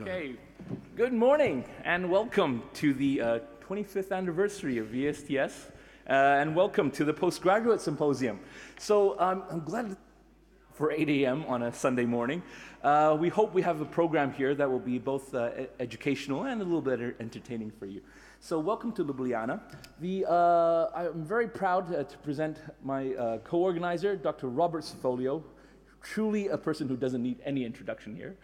Okay, good morning and welcome to the 25th anniversary of ESTS and welcome to the Postgraduate Symposium. So I'm glad for 8 a.m. on a Sunday morning. We hope we have a program here that will be both educational and a little bit entertaining for you. So welcome to Ljubljana. I'm very proud to present my co-organizer, Dr. Robert Cifolio, truly a person who doesn't need any introduction here.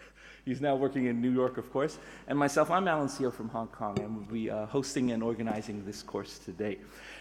He's now working in New York, of course. And myself, I'm Alan Seo from Hong Kong, and we'll be hosting and organizing this course today.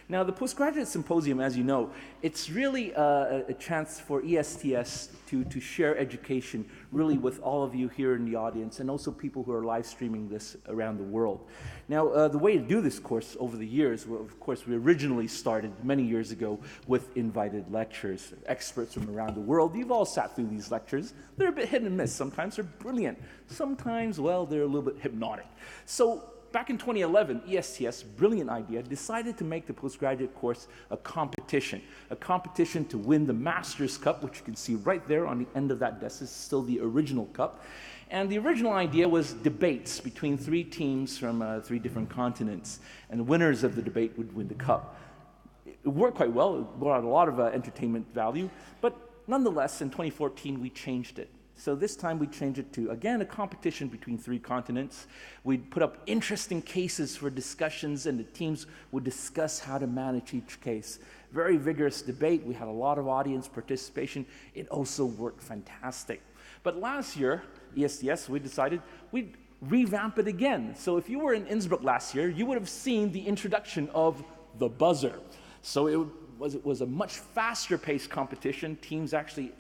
Now, the Postgraduate Symposium, as you know, it's really a chance for ESTS to share education really with all of you here in the audience and also people who are live streaming this around the world. Now, the way to do this course over the years, well, of course, we originally started many years ago with invited lectures, experts from around the world. You've all sat through these lectures. They're a bit hit and miss. Sometimes they're brilliant. Sometimes, well, they're a little bit hypnotic. So back in 2011, ESTS, brilliant idea, decided to make the postgraduate course a competition to win the Masters Cup, which you can see right there on the end of that desk. This is still the original cup. And the original idea was debates between three teams from three different continents, and the winners of the debate would win the cup. It worked quite well. It brought a lot of entertainment value, but nonetheless, in 2014, we changed it. So this time we changed it to, again, a competition between three continents. We'd put up interesting cases for discussions, and the teams would discuss how to manage each case. Very vigorous debate. We had a lot of audience participation. It also worked fantastic. But last year, ESTS, we decided we'd revamp it again. So if you were in Innsbruck last year, you would have seen the introduction of the buzzer. So it was a much faster-paced competition. Teams actually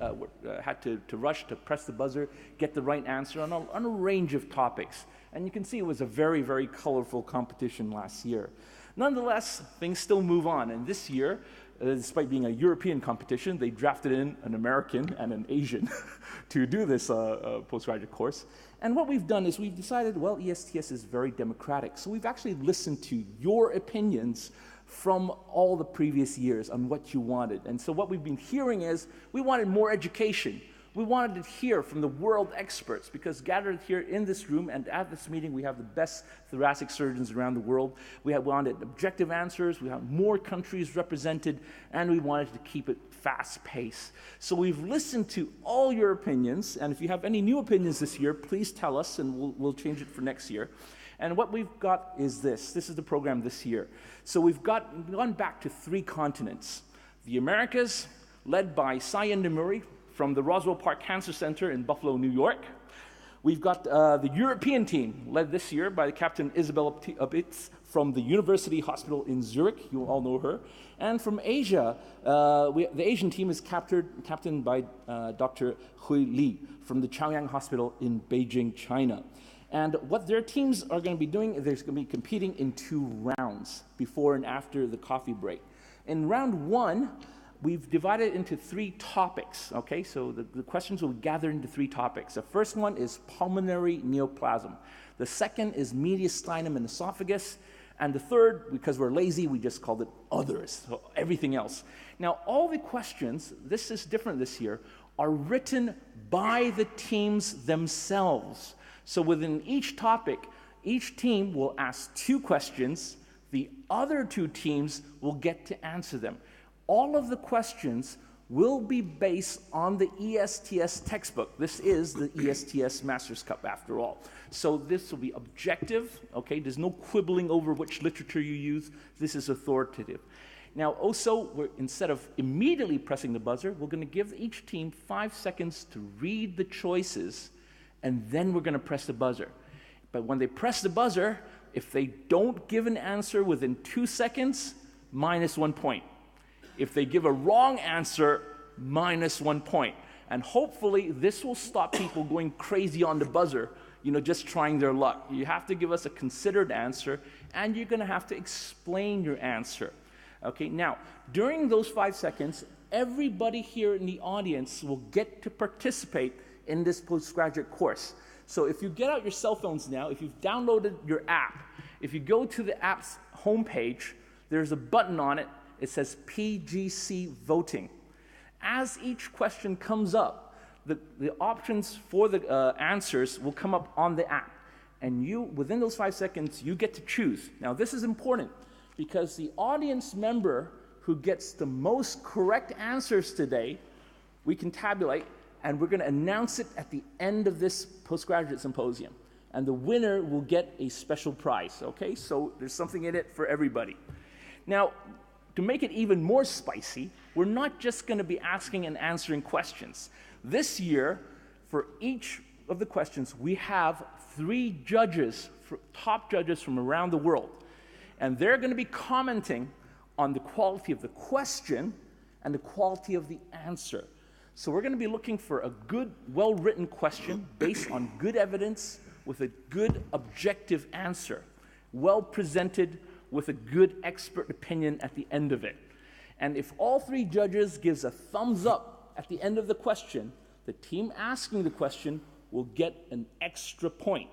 had to rush to press the buzzer, get the right answer on a range of topics. And you can see it was a very, very colorful competition last year. Nonetheless, things still move on. And this year, despite being a European competition, they drafted in an American and an Asian to do this postgraduate course. And what we've done is we've decided, well, ESTS is very democratic. So we've actually listened to your opinions from all the previous years on what you wanted. And so what we've been hearing is we wanted more education. We wanted to hear from the world experts, because gathered here in this room and at this meeting, we have the best thoracic surgeons around the world. We wanted objective answers, we have more countries represented, and we wanted to keep it fast-paced. So we've listened to all your opinions, and if you have any new opinions this year, please tell us, and we'll change it for next year. And what we've got is this. This is the program this year. So we've gone back to three continents. The Americas, led by Sayan Nemuri from the Roswell Park Cancer Center in Buffalo, New York. We've got the European team, led this year by Captain Isabella Abitz from the University Hospital in Zurich. You all know her. And from Asia, the Asian team is captained by Dr. Hui Li from the Chaoyang Hospital in Beijing, China. And what their teams are going to be doing is they're going to be competing in 2 rounds, before and after the coffee break. In round 1, we've divided it into 3 topics, okay? So the questions will be gathered into 3 topics. The first one is pulmonary neoplasm. The second is mediastinum and esophagus. And the third, because we're lazy, we just called it others, so everything else. Now, all the questions, this is different this year, are written by the teams themselves. So within each topic, each team will ask 2 questions. The other 2 teams will get to answer them. All of the questions will be based on the ESTS textbook. This is the ESTS Masters Cup, after all. So this will be objective, okay? There's no quibbling over which literature you use. This is authoritative. Now, also, instead of immediately pressing the buzzer, we're going to give each team 5 seconds to read the choices, and then we're going to press the buzzer. But when they press the buzzer, if they don't give an answer within 2 seconds, -1 point. If they give a wrong answer, -1 point. And hopefully, this will stop people going crazy on the buzzer, just trying their luck. You have to give us a considered answer, and you're going to have to explain your answer. Okay, now, during those 5 seconds, everybody here in the audience will get to participate in this postgraduate course. So if you get out your cell phones now, if you've downloaded your app, if you go to the app's homepage, there's a button on it. It says PGC Voting. As each question comes up, the options for the answers will come up on the app. and you, within those 5 seconds, you get to choose. Now, this is important because the audience member who gets the most correct answers today, we can tabulate, and we're going to announce it at the end of this postgraduate symposium. And the winner will get a special prize, okay? So there's something in it for everybody. Now, to make it even more spicy, we're not just going to be asking and answering questions. This year, for each of the questions, we have 3 judges, top judges from around the world. And they're going to be commenting on the quality of the question and the quality of the answer. So we're going to be looking for a good, well-written question based on good evidence with a good objective answer, well presented with a good expert opinion at the end of it. And if all 3 judges gives a thumbs up at the end of the question, the team asking the question will get an extra point.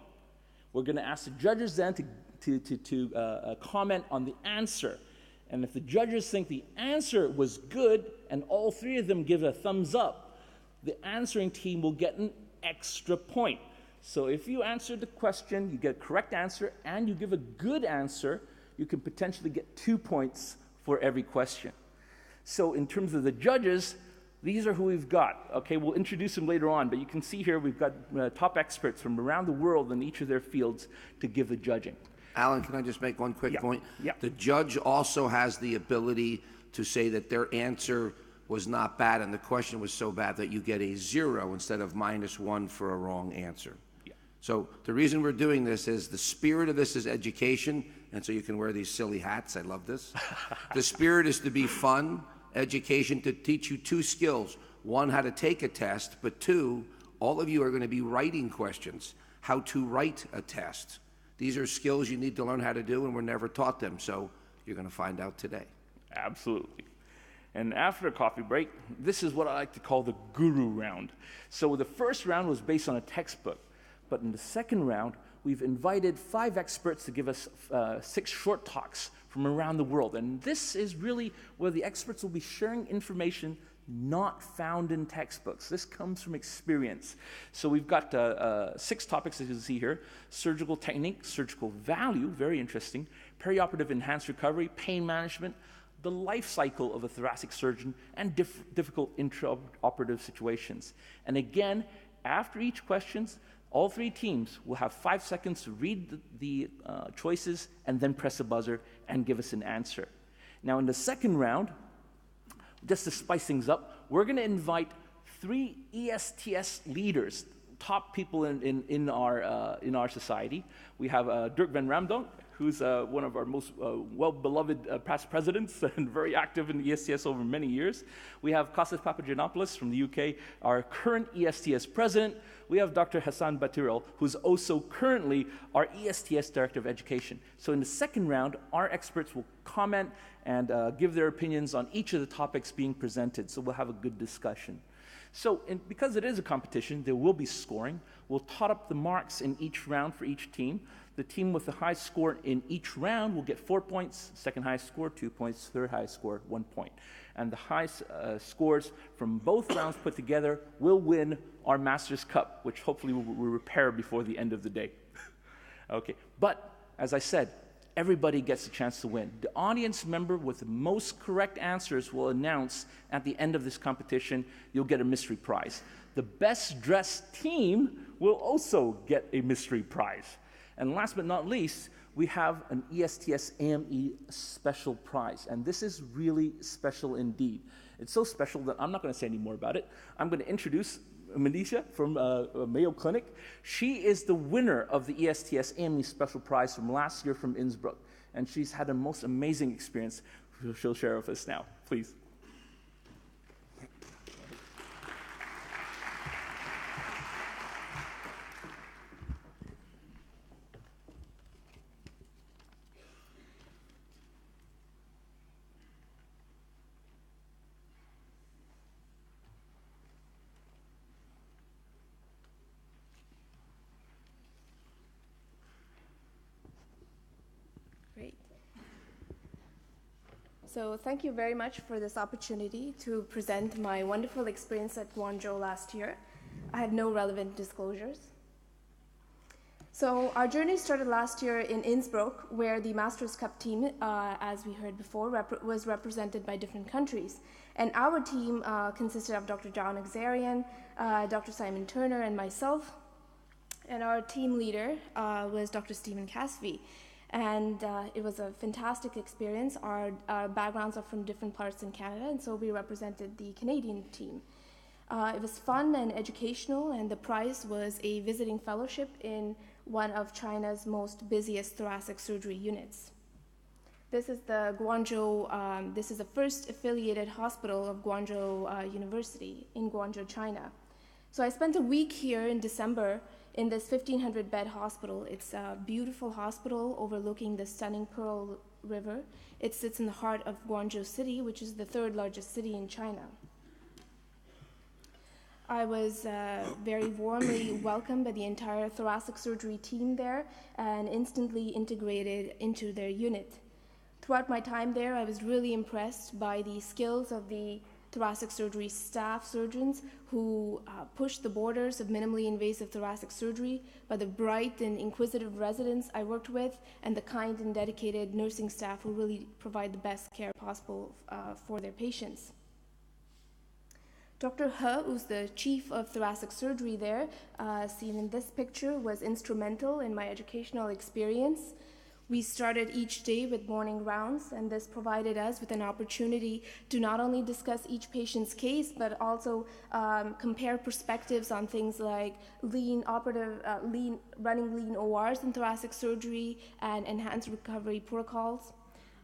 We're going to ask the judges then to comment on the answer. And if the judges think the answer was good and all 3 of them give a thumbs up, the answering team will get an extra point. So if you answer the question, you get a correct answer, and you give a good answer, you can potentially get 2 points for every question. So in terms of the judges, these are who we've got. Okay, we'll introduce them later on, but you can see here we've got top experts from around the world in each of their fields to give the judging. Alan, can I just make one quick point? Yeah. The judge also has the ability to say that their answer was not bad and the question was so bad that you get a 0 instead of -1 for a wrong answer. Yeah. So the reason we're doing this is the spirit of this is education, and so you can wear these silly hats. I love this. The spirit is to be fun, education to teach you 2 skills. 1, how to take a test, but 2, all of you are going to be writing questions, how to write a test. These are skills you need to learn how to do, and we're never taught them, so you're going to find out today. Absolutely. And after a coffee break, this is what I like to call the guru round. So the first round was based on a textbook, but in the second round, we've invited 5 experts to give us 6 short talks from around the world. And this is really where the experts will be sharing information not found in textbooks. This comes from experience. So we've got 6 topics, as you can see here: surgical technique, surgical value, very interesting, perioperative enhanced recovery, pain management, the life cycle of a thoracic surgeon, and difficult intraoperative situations. And again, after each question, all 3 teams will have 5 seconds to read the choices and then press a buzzer and give us an answer. Now in the second round, just to spice things up, we're going to invite 3 ESTS leaders, top people in our society. We have Dirk van Ramdonk, who's one of our most well-beloved past presidents and very active in the ESTS over many years. We have Kostas Papagiannopoulos from the UK, our current ESTS president. We have Dr. Hassan Batirel, who's also currently our ESTS Director of Education. So in the second round, our experts will comment and give their opinions on each of the topics being presented, so we'll have a good discussion. So because it is a competition, there will be scoring. We'll tot up the marks in each round for each team. The team with the highest score in each round will get 4 points, second highest score, 2 points, third highest score, 1 point. And the highest scores from both rounds put together will win our Masters Cup, which hopefully we'll repair before the end of the day. Okay, but as I said, everybody gets a chance to win. The audience member with the most correct answers will announce at the end of this competition, you'll get a mystery prize. The best dressed team will also get a mystery prize. And last but not least, we have an ESTS AME special prize. And this is really special indeed. It's so special that I'm not going to say any more about it. I'm going to introduce Manisha from Mayo Clinic. She is the winner of the ESTS AME special prize from last year from Innsbruck. And she's had a most amazing experience. She'll share with us now. Please. So thank you very much for this opportunity to present my wonderful experience at Guangzhou last year. I have no relevant disclosures. So our journey started last year in Innsbruck, where the Masters Cup team, as we heard before, was represented by different countries. And our team consisted of Dr. John Exarian, Dr. Simon Turner, and myself. And our team leader was Dr. Stephen Casvey. And it was a fantastic experience. Our backgrounds are from different parts in Canada, and so we represented the Canadian team. It was fun and educational, and the prize was a visiting fellowship in one of China's most busiest thoracic surgery units. This is the Guangzhou, this is the first affiliated hospital of Guangzhou University in Guangzhou, China. So I spent a week here in December in this 1,500-bed hospital. It's a beautiful hospital overlooking the stunning Pearl River. It sits in the heart of Guangzhou City, which is the third largest city in China. I was very warmly welcomed by the entire thoracic surgery team there and instantly integrated into their unit. Throughout my time there, I was really impressed by the skills of the thoracic surgery staff surgeons who pushed the borders of minimally invasive thoracic surgery, by the bright and inquisitive residents I worked with, and the kind and dedicated nursing staff who really provide the best care possible for their patients. Dr. He, who's the chief of thoracic surgery there, seen in this picture, was instrumental in my educational experience. We started each day with morning rounds, and this provided us with an opportunity to not only discuss each patient's case, but also compare perspectives on things like running lean ORs in thoracic surgery and enhanced recovery protocols.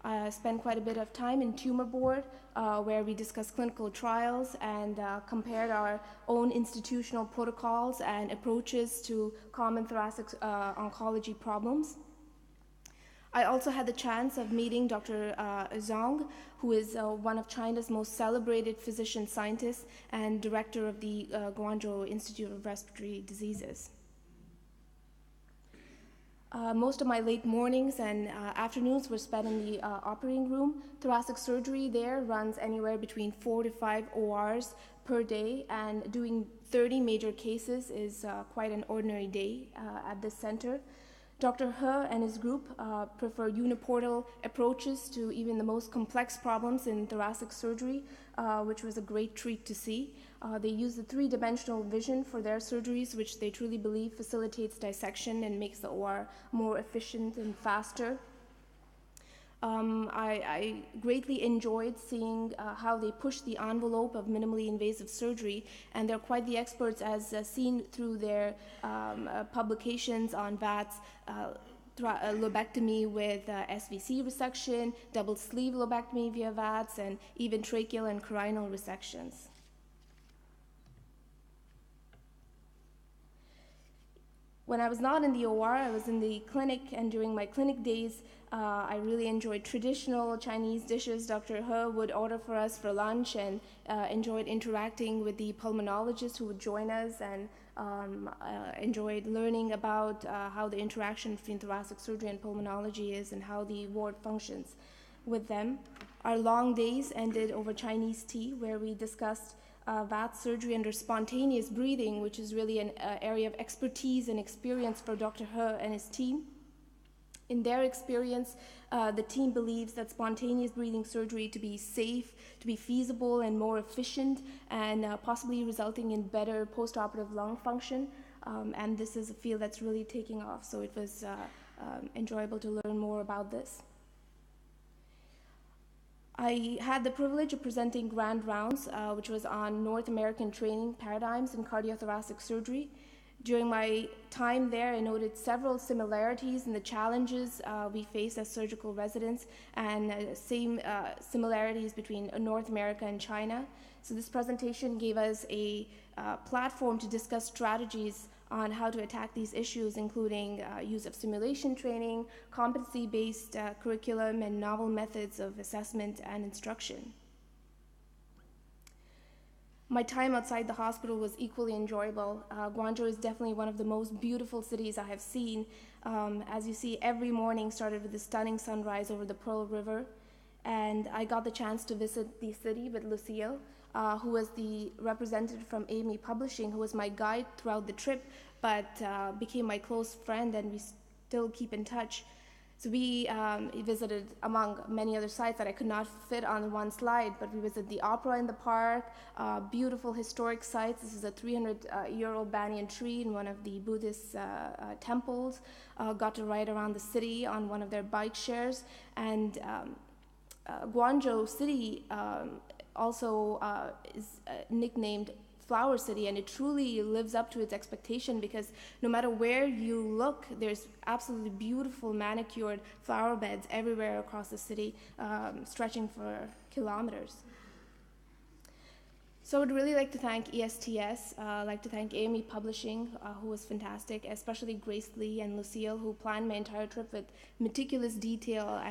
I spent quite a bit of time in tumor board, where we discussed clinical trials and compared our own institutional protocols and approaches to common thoracic oncology problems. I also had the chance of meeting Dr. Zhang, who is one of China's most celebrated physician scientists and director of the Guangzhou Institute of Respiratory Diseases. Most of my late mornings and afternoons were spent in the operating room. Thoracic surgery there runs anywhere between 4 to 5 ORs per day, and doing 30 major cases is quite an ordinary day at this center. Dr. He and his group prefer uniportal approaches to even the most complex problems in thoracic surgery, which was a great treat to see. They use the three-dimensional vision for their surgeries, which they truly believe facilitates dissection and makes the OR more efficient and faster. I greatly enjoyed seeing how they push the envelope of minimally invasive surgery, and they're quite the experts, as seen through their publications on VATS, lobectomy with SVC resection, double sleeve lobectomy via VATS, and even tracheal and carinal resections. When I was not in the OR, I was in the clinic, and during my clinic days, I really enjoyed traditional Chinese dishes Dr. He would order for us for lunch, and enjoyed interacting with the pulmonologists who would join us, and enjoyed learning about how the interaction between thoracic surgery and pulmonology is and how the ward functions with them. Our long days ended over Chinese tea, where we discussed VATS surgery under spontaneous breathing, which is really an area of expertise and experience for Dr. He and his team. In their experience, the team believes that spontaneous breathing surgery to be safe, to be feasible and more efficient, and possibly resulting in better postoperative lung function. And this is a field that's really taking off, so it was enjoyable to learn more about this. I had the privilege of presenting Grand Rounds, which was on North American training paradigms in cardiothoracic surgery. During my time there, I noted several similarities in the challenges we face as surgical residents, and same similarities between North America and China. So this presentation gave us a platform to discuss strategies on how to attack these issues, including use of simulation training, competency-based curriculum, and novel methods of assessment and instruction. My time outside the hospital was equally enjoyable. Guangzhou is definitely one of the most beautiful cities I have seen. As you see, every morning started with a stunning sunrise over the Pearl River, and I got the chance to visit the city with Lucille. who was the representative from AME Publishing, who was my guide throughout the trip, but became my close friend, and we still keep in touch. So we visited, among many other sites that I could not fit on one slide, but we visited the opera in the park, beautiful historic sites. This is a 300-year-old banyan tree in one of the Buddhist temples. Got to ride around the city on one of their bike shares. And Guangzhou city also is nicknamed Flower City, and it truly lives up to its expectation, because no matter where you look, there's absolutely beautiful manicured flower beds everywhere across the city, stretching for kilometers. So I would really like to thank ESTS, like to thank AME Publishing, who was fantastic, especially Grace Lee and Lucille, who planned my entire trip with meticulous detail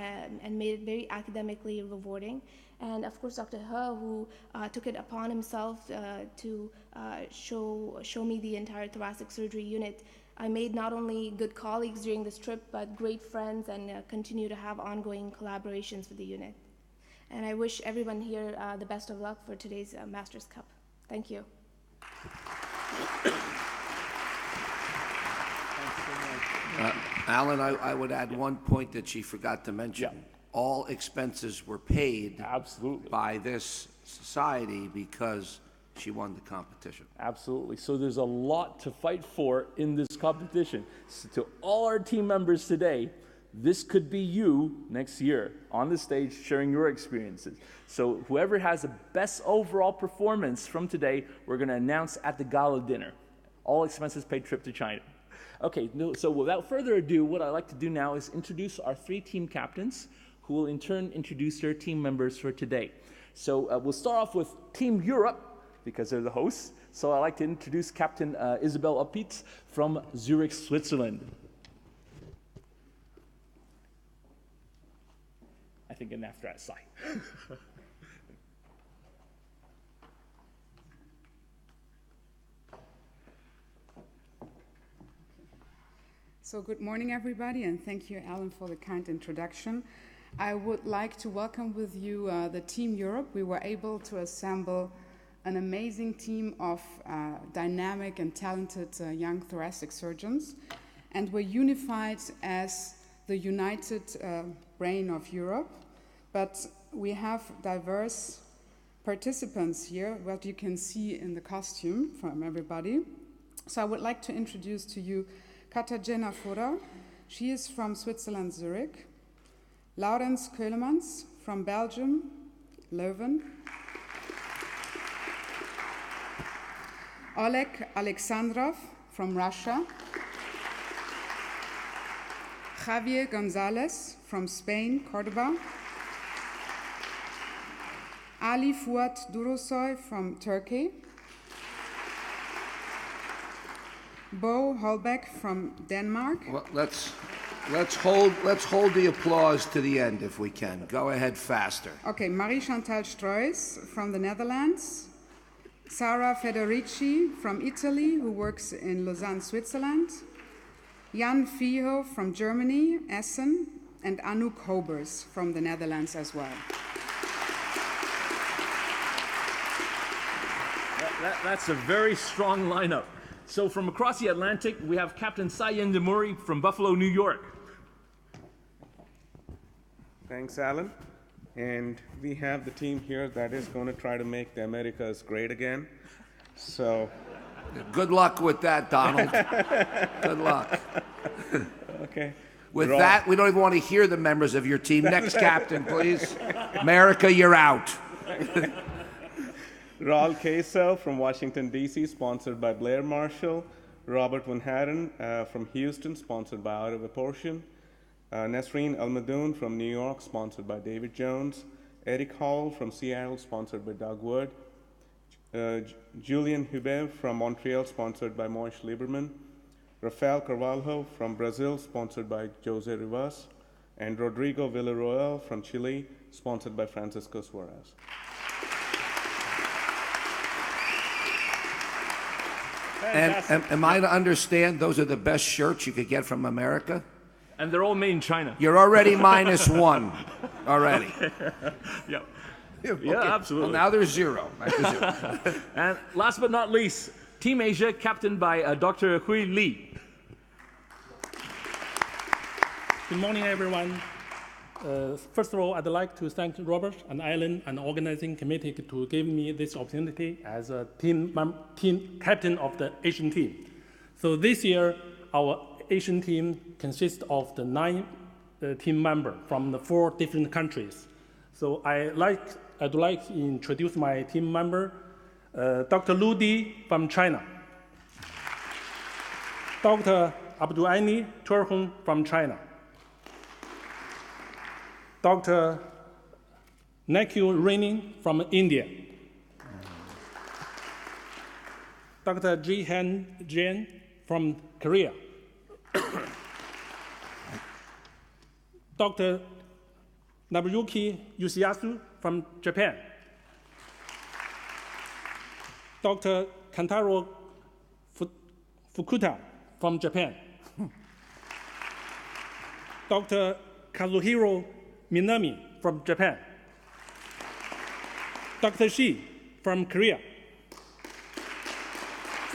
and made it very academically rewarding. And of course, Dr. He, who took it upon himself to show me the entire thoracic surgery unit. I made not only good colleagues during this trip, but great friends, and continue to have ongoing collaborations with the unit. And I wish everyone here the best of luck for today's Masters Cup. Thank you. Alan, I would add one point that she forgot to mention. Yeah. All expenses were paid Absolutely. by this society because she won the competition. Absolutely. So there's a lot to fight for in this competition. So to all our team members today, this could be you next year on the stage sharing your experiences. So whoever has the best overall performance from today, we're going to announce at the gala dinner. All expenses paid trip to China. Okay, so without further ado, what I'd like to do now is introduce our 3 team captains, who will in turn introduce their team members for today. So we'll start off with Team Europe, because they're the hosts. So I'd like to introduce Captain Isabel Uppitz from Zurich, Switzerland. I think and after that side. So good morning, everybody, and thank you, Alan, for the kind introduction. I would like to welcome with you the Team Europe. We were able to assemble an amazing team of dynamic and talented young thoracic surgeons, and we're unified as the united brain of Europe. But we have diverse participants here, what you can see in the costume from everybody. So I would like to introduce to you Katarzyna Fura. She is from Switzerland, Zurich. Laurens Keulemans from Belgium, Leuven. Oleg Alexandrov from Russia. Javier Gonzalez from Spain, Cordoba. Ali Fuat Durusoy from Turkey. Bo Holbeck from Denmark. Well, let's hold the applause to the end if we can. Go ahead faster. Okay, Marie-Chantal Struys from the Netherlands. Sara Federici from Italy, who works in Lausanne, Switzerland. Jan Fiho from Germany, Essen. And Anouk Hobers from the Netherlands as well. That's a very strong lineup. So from across the Atlantic, we have Captain Sayen Demuri from Buffalo, New York. Thanks, Alan. And we have the team here that is going to try to make the Americas great again. So Good luck with that, Donald. Good luck. Okay. With that, we don't even want to hear the members of your team. Next captain, please. America, you're out. Raul Queso from Washington, D.C., sponsored by Blair Marshall. Robert Van Haren from Houston, sponsored by Out of a Portion. Nesreen Almadoun from New York, sponsored by David Jones. Eric Hall from Seattle, sponsored by Doug Wood. Julian Hubev from Montreal, sponsored by Moish Lieberman. Rafael Carvalho from Brazil, sponsored by Jose Rivas. And Rodrigo Villarroel from Chile, sponsored by Francisco Suarez. And am I to understand those are the best shirts you could get from America? And they're all made in China. You're already -1 already. Yep. Yeah, absolutely. Well, now there's 0. Back to 0. And last but not least, Team Asia, captained by Dr. Hui Li. Good morning, everyone. First of all, I'd like to thank Robert and Alan and the organizing committee to give me this opportunity as a team captain of the Asian team. So this year, our Asian team consists of the 9 team members from the 4 different countries. So I'd like to introduce my team member, Dr. Lu Di from China, Dr. Abdulani Turhun from China, Dr. Nikhil Rainin from India, Dr. Jihan Jian from Korea, Dr. Nobuyuki Yoshiyasu from Japan, Dr. Kantaro Fukuta from Japan, Dr. Kazuhiro Minami from Japan, Dr. Shi from Korea.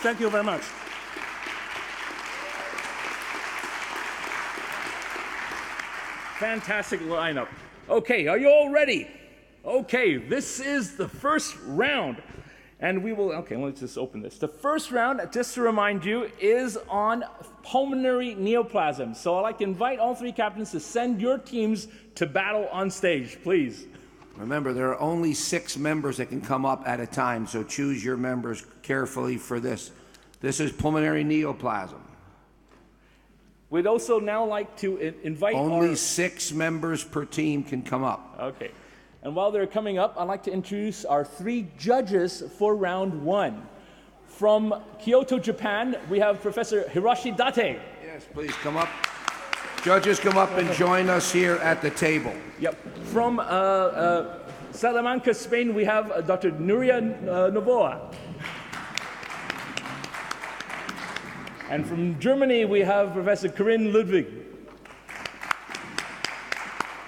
Thank you very much. Fantastic lineup. Okay, are you all ready? Okay, this is the first round. And we will, okay, let's just open this. The first round, just to remind you, is on pulmonary neoplasm. So I'd like to invite all 3 captains to send your teams to battle on stage, please. Remember, there are only 6 members that can come up at a time, so choose your members carefully for this. This is pulmonary neoplasm. We'd also now like to invite Only 6 members per team can come up. Okay. And while they're coming up, I'd like to introduce our 3 judges for round 1. From Kyoto, Japan, we have Professor Hiroshi Date. Yes, please come up. Judges, come up and join us here at the table. Yep. From Salamanca, Spain, we have Dr. Nuria Novoa. And from Germany, we have Professor Corinne Ludwig.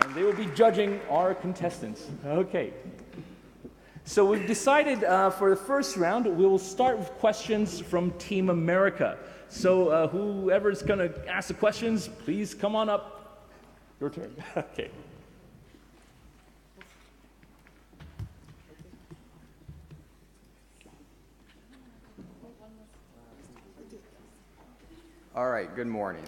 And they will be judging our contestants. Okay. So we've decided for the first round, we will start with questions from Team America. So whoever's going to ask the questions, please come on up. Your turn. Okay. All right, good morning.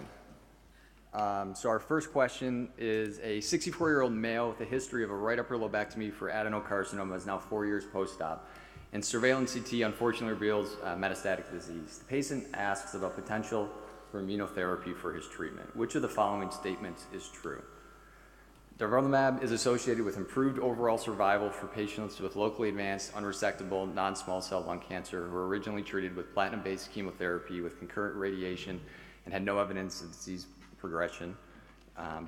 So our first question is a 64-year-old male with a history of a right upper lobectomy for adenocarcinoma is now 4 years post-op, and surveillance CT unfortunately reveals metastatic disease. The patient asks about potential for immunotherapy for his treatment. Which of the following statements is true? Durvalumab is associated with improved overall survival for patients with locally advanced, unresectable, non-small cell lung cancer who were originally treated with platinum-based chemotherapy with concurrent radiation and had no evidence of disease progression.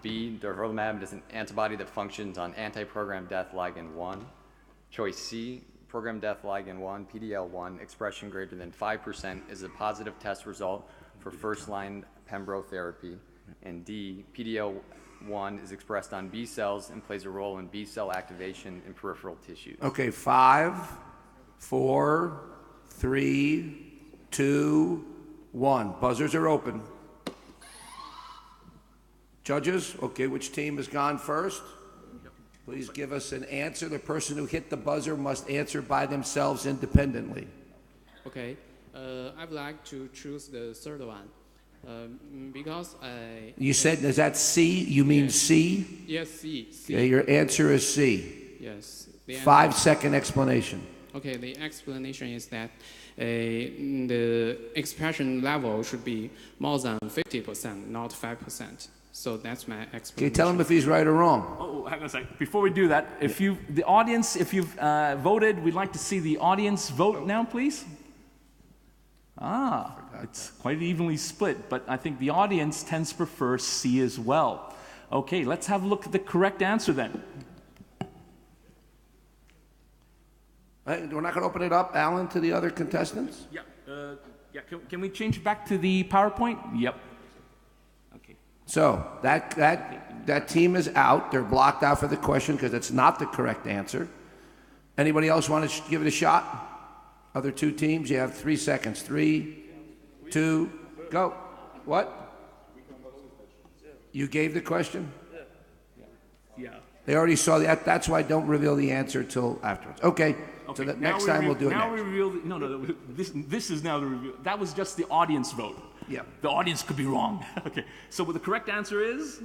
B, durvalumab is an antibody that functions on anti-programmed death ligand 1. Choice C, programmed death ligand 1, PDL1, expression greater than 5% is a positive test result for first-line pembro therapy. And D, PDL1 is expressed on B cells and plays a role in B cell activation in peripheral tissues. Okay, 5, 4, 3, 2, 1. Buzzers are open. Judges, okay, which team has gone first? Please give us an answer. The person who hit the buzzer must answer by themselves independently. Okay, I would like to choose the third one because I... You said, is that C? You mean yes. C? Yes, C. Okay, your answer is C. Yes. 5-second explanation. Okay, the explanation is that the expression level should be more than 50%, not 5%. So that's my explanation. Can you tell him if he's right or wrong? Oh, hang on a second. Before we do that, if you've voted, we'd like to see the audience vote now, please. It's quite evenly split, but I think the audience tends to prefer C as well. Okay, let's have a look at the correct answer then. We're not going to open it up, Alan, to the other contestants? Yeah. Can we change back to the PowerPoint? Yep. Okay. So that team is out. They're blocked out for the question because it's not the correct answer. Anybody else want to give it a shot? Other two teams, you have 3 seconds. 3, 2, go. What? You gave the question? Yeah. They already saw that. That's why don't reveal the answer till afterwards. Okay. So that next time we'll do it now next. we reveal. No. This is now the reveal. That was just the audience vote. Yeah. The audience could be wrong. Okay. So what the correct answer is?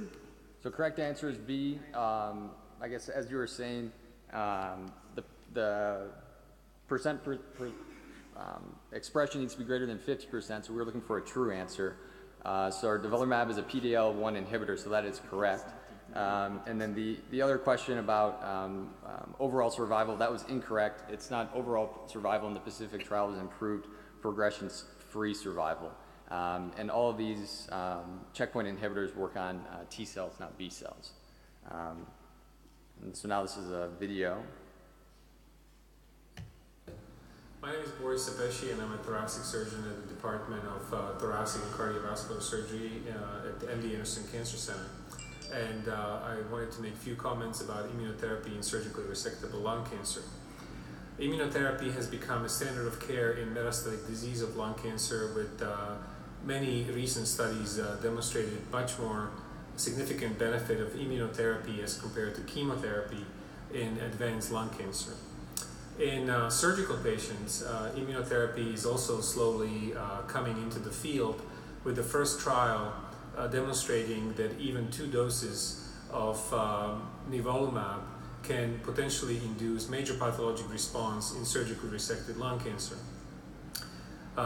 So correct answer is B. I guess as you were saying, the percent expression needs to be greater than 50%. So we're looking for a true answer. So our development is a PDL1 inhibitor, so that is correct. And then the other question about overall survival, that was incorrect. It's not overall survival in the Pacific trial, it was improved progression-free survival. And all of these checkpoint inhibitors work on T cells, not B cells. And so now this is a video. My name is Boris Sapeshi, and I'm a thoracic surgeon at the Department of Thoracic and Cardiovascular Surgery at the MD Anderson Cancer Center. And I wanted to make a few comments about immunotherapy in surgically resectable lung cancer. Immunotherapy has become a standard of care in metastatic disease of lung cancer, with many recent studies demonstrated much more significant benefit of immunotherapy as compared to chemotherapy in advanced lung cancer. In surgical patients, immunotherapy is also slowly coming into the field, with the first trial demonstrating that even 2 doses of nivolumab can potentially induce major pathologic response in surgically resected lung cancer.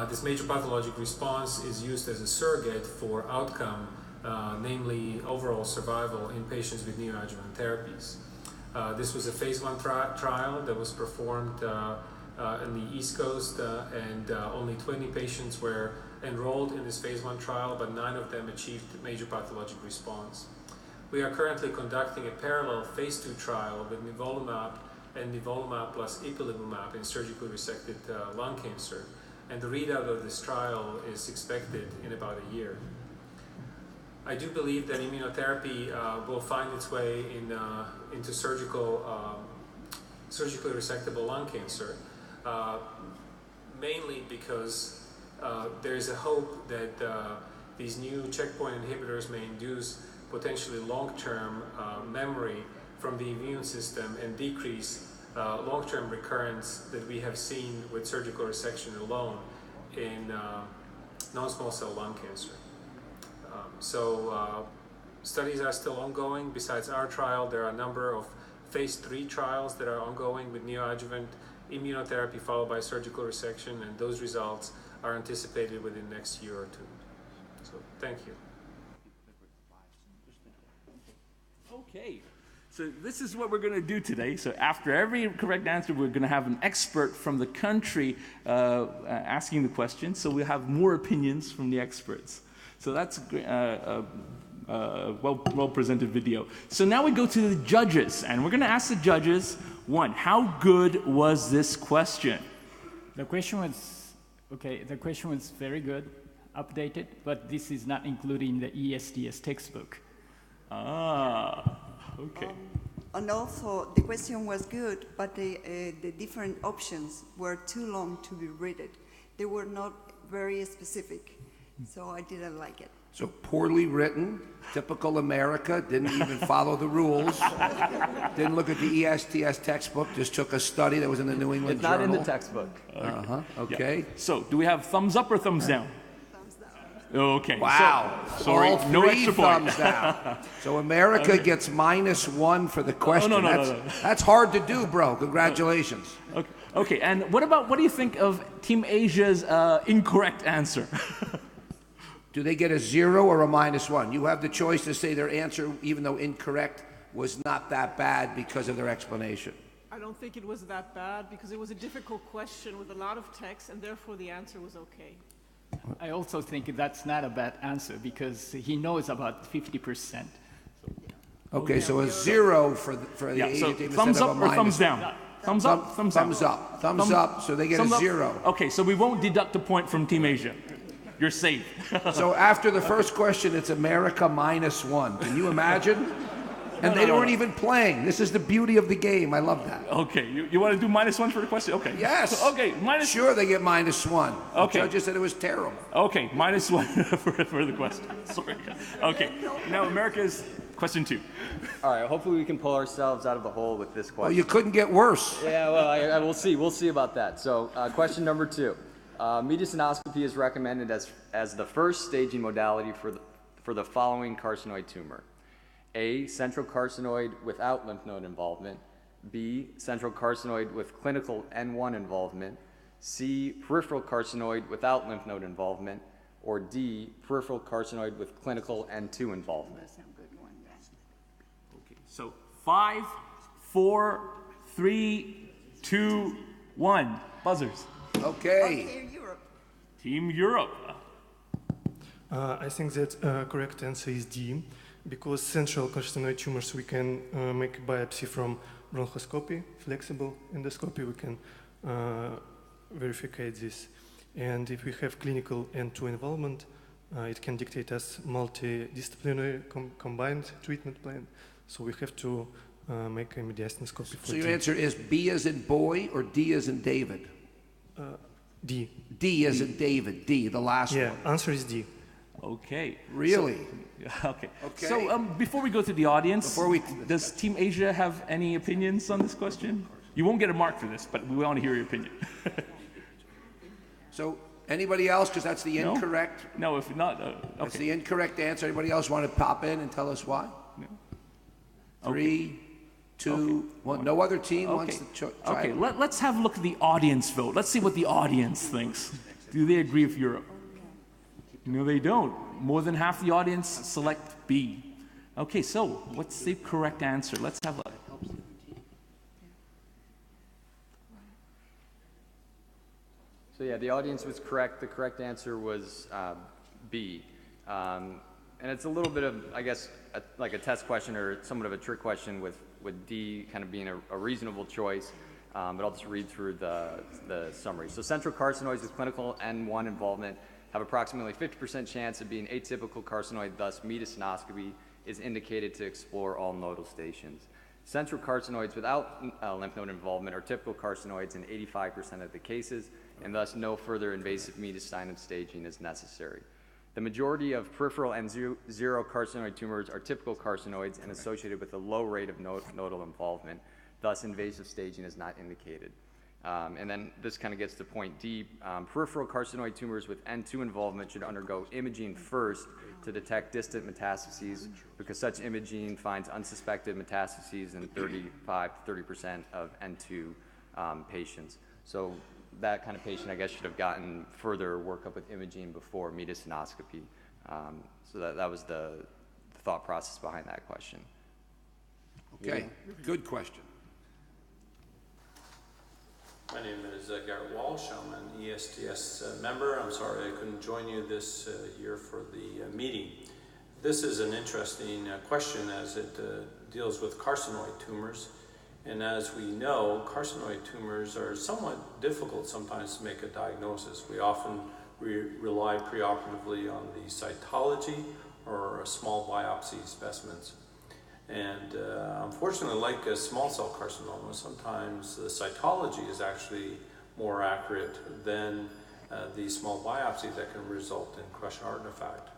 This major pathologic response is used as a surrogate for outcome, namely overall survival in patients with neoadjuvant therapies. This was a phase 1 trial that was performed in the East Coast, and only 20 patients were enrolled in this phase 1 trial, but 9 of them achieved major pathologic response. We are currently conducting a parallel phase 2 trial with nivolumab and nivolumab plus ipilimumab in surgically resected lung cancer, and the readout of this trial is expected in about a year. I do believe that immunotherapy will find its way into surgically resectable lung cancer, mainly because there is a hope that these new checkpoint inhibitors may induce potentially long-term memory from the immune system and decrease long-term recurrence that we have seen with surgical resection alone in non-small cell lung cancer. So studies are still ongoing. Besides our trial, there are a number of phase 3 trials that are ongoing with neoadjuvant immunotherapy followed by surgical resection, and those results are anticipated within the next year or 2. So thank you. Okay. So this is what we're going to do today. So after every correct answer, we're going to have an expert from the country asking the question. So we'll have more opinions from the experts. So that's a well-presented video. So now we go to the judges, and we're going to ask the judges, 1, how good was this question? The question was very good, updated, but this is not including the ESDS textbook. Ah, okay. And also, the question was good, but the different options were too long to be read. They were not very specific, so I didn't like it. So poorly written, typical America, didn't even follow the rules, didn't look at the ESTS textbook, just took a study that was in the New England Journal. It's not in the textbook. Okay. Yeah. So do we have thumbs up or thumbs down? Thumbs down. Okay. Wow. So, sorry, all 3 no extra point. thumbs down. So America gets -1 for the question. no. That's hard to do, bro. Congratulations. Okay, and what do you think of Team Asia's incorrect answer? Do they get a 0 or a -1? You have the choice to say their answer, even though incorrect, was not that bad because of their explanation. I don't think it was that bad because it was a difficult question with a lot of text, and therefore the answer was okay. I also think that's not a bad answer because he knows about 50%. Okay, so a 0 for the Asian so team thumbs instead up of or a thumbs -1. down? Thumbs up, thumbs down. Thumbs up, so they get a 0. Okay, so we won't deduct a point from Team Asia. You're safe. So after the first question, it's America -1. Can you imagine? And they weren't even playing. This is the beauty of the game. I love that. Okay, you want to do -1 for the question? Okay. Yes. Okay, minus. Sure, they get -1. Okay. The judges said it was terrible. Okay, -1 for the question. Sorry. Okay, now America's question 2. All right, hopefully we can pull ourselves out of the hole with this question. Well, you couldn't get worse. Yeah, well, I will see. We'll see about that. So, question number 2. Mediastinoscopy is recommended as the first staging modality for the following carcinoid tumor. A, central carcinoid without lymph node involvement. B, central carcinoid with clinical N1 involvement. C, peripheral carcinoid without lymph node involvement. Or D, peripheral carcinoid with clinical N2 involvement. Okay, so 5, 4, 3, 2, 1. Buzzers. Okay. Team Europe. I think that correct answer is D, because central carcinoid tumors we can make a biopsy from bronchoscopy, flexible endoscopy, we can verify this. And if we have clinical N2 involvement, it can dictate us multidisciplinary combined treatment plan. So we have to make a mediastinoscopy for So your answer is B as in boy or D as in David? D. D as in David, D, the last one. Yeah, answer is D. Okay. Really? Okay. So before we go to the audience, does Team Asia have any opinions on this question? You won't get a mark for this, but we want to hear your opinion. So anybody else, because that's the incorrect? No, if not, That's the incorrect answer. Anybody else want to pop in and tell us why? No. 3, 2, 1. No other team wants to try. Okay, let's have a look at the audience vote. Let's see what the audience thinks. Do they agree with Europe? No, they don't. More than half the audience select B. Okay, so what's the correct answer? Let's have a... So yeah, the audience was correct. The correct answer was B. And it's a little bit of, I guess, like a test question or somewhat of a trick question with D kind of being a reasonable choice. But I'll just read through the summary. So central carcinoids with clinical N1 involvement have approximately 50% chance of being atypical carcinoid, thus mediastinoscopy is indicated to explore all nodal stations. Central carcinoids without lymph node involvement are typical carcinoids in 85% of the cases, and thus no further invasive mediastinum staging is necessary. The majority of peripheral N0 carcinoid tumors are typical carcinoids and associated with a low rate of nodal involvement, thus invasive staging is not indicated. And then this kind of gets to point D. Peripheral carcinoid tumors with N2 involvement should undergo imaging first to detect distant metastases, because such imaging finds unsuspected metastases in 35 to 30% of N2 patients. So that kind of patient, I guess, should have gotten further workup with imaging before mediastinoscopy. So that was the thought process behind that question. Okay, good question. My name is Garrett Walsh. I'm an ESTS member. I'm sorry I couldn't join you this year for the meeting. This is an interesting question as it deals with carcinoid tumors. And as we know, carcinoid tumors are somewhat difficult sometimes to make a diagnosis. We often rely preoperatively on the cytology or small biopsy specimens. And unfortunately, like small cell carcinoma, sometimes the cytology is actually more accurate than the small biopsy that can result in crush artifact.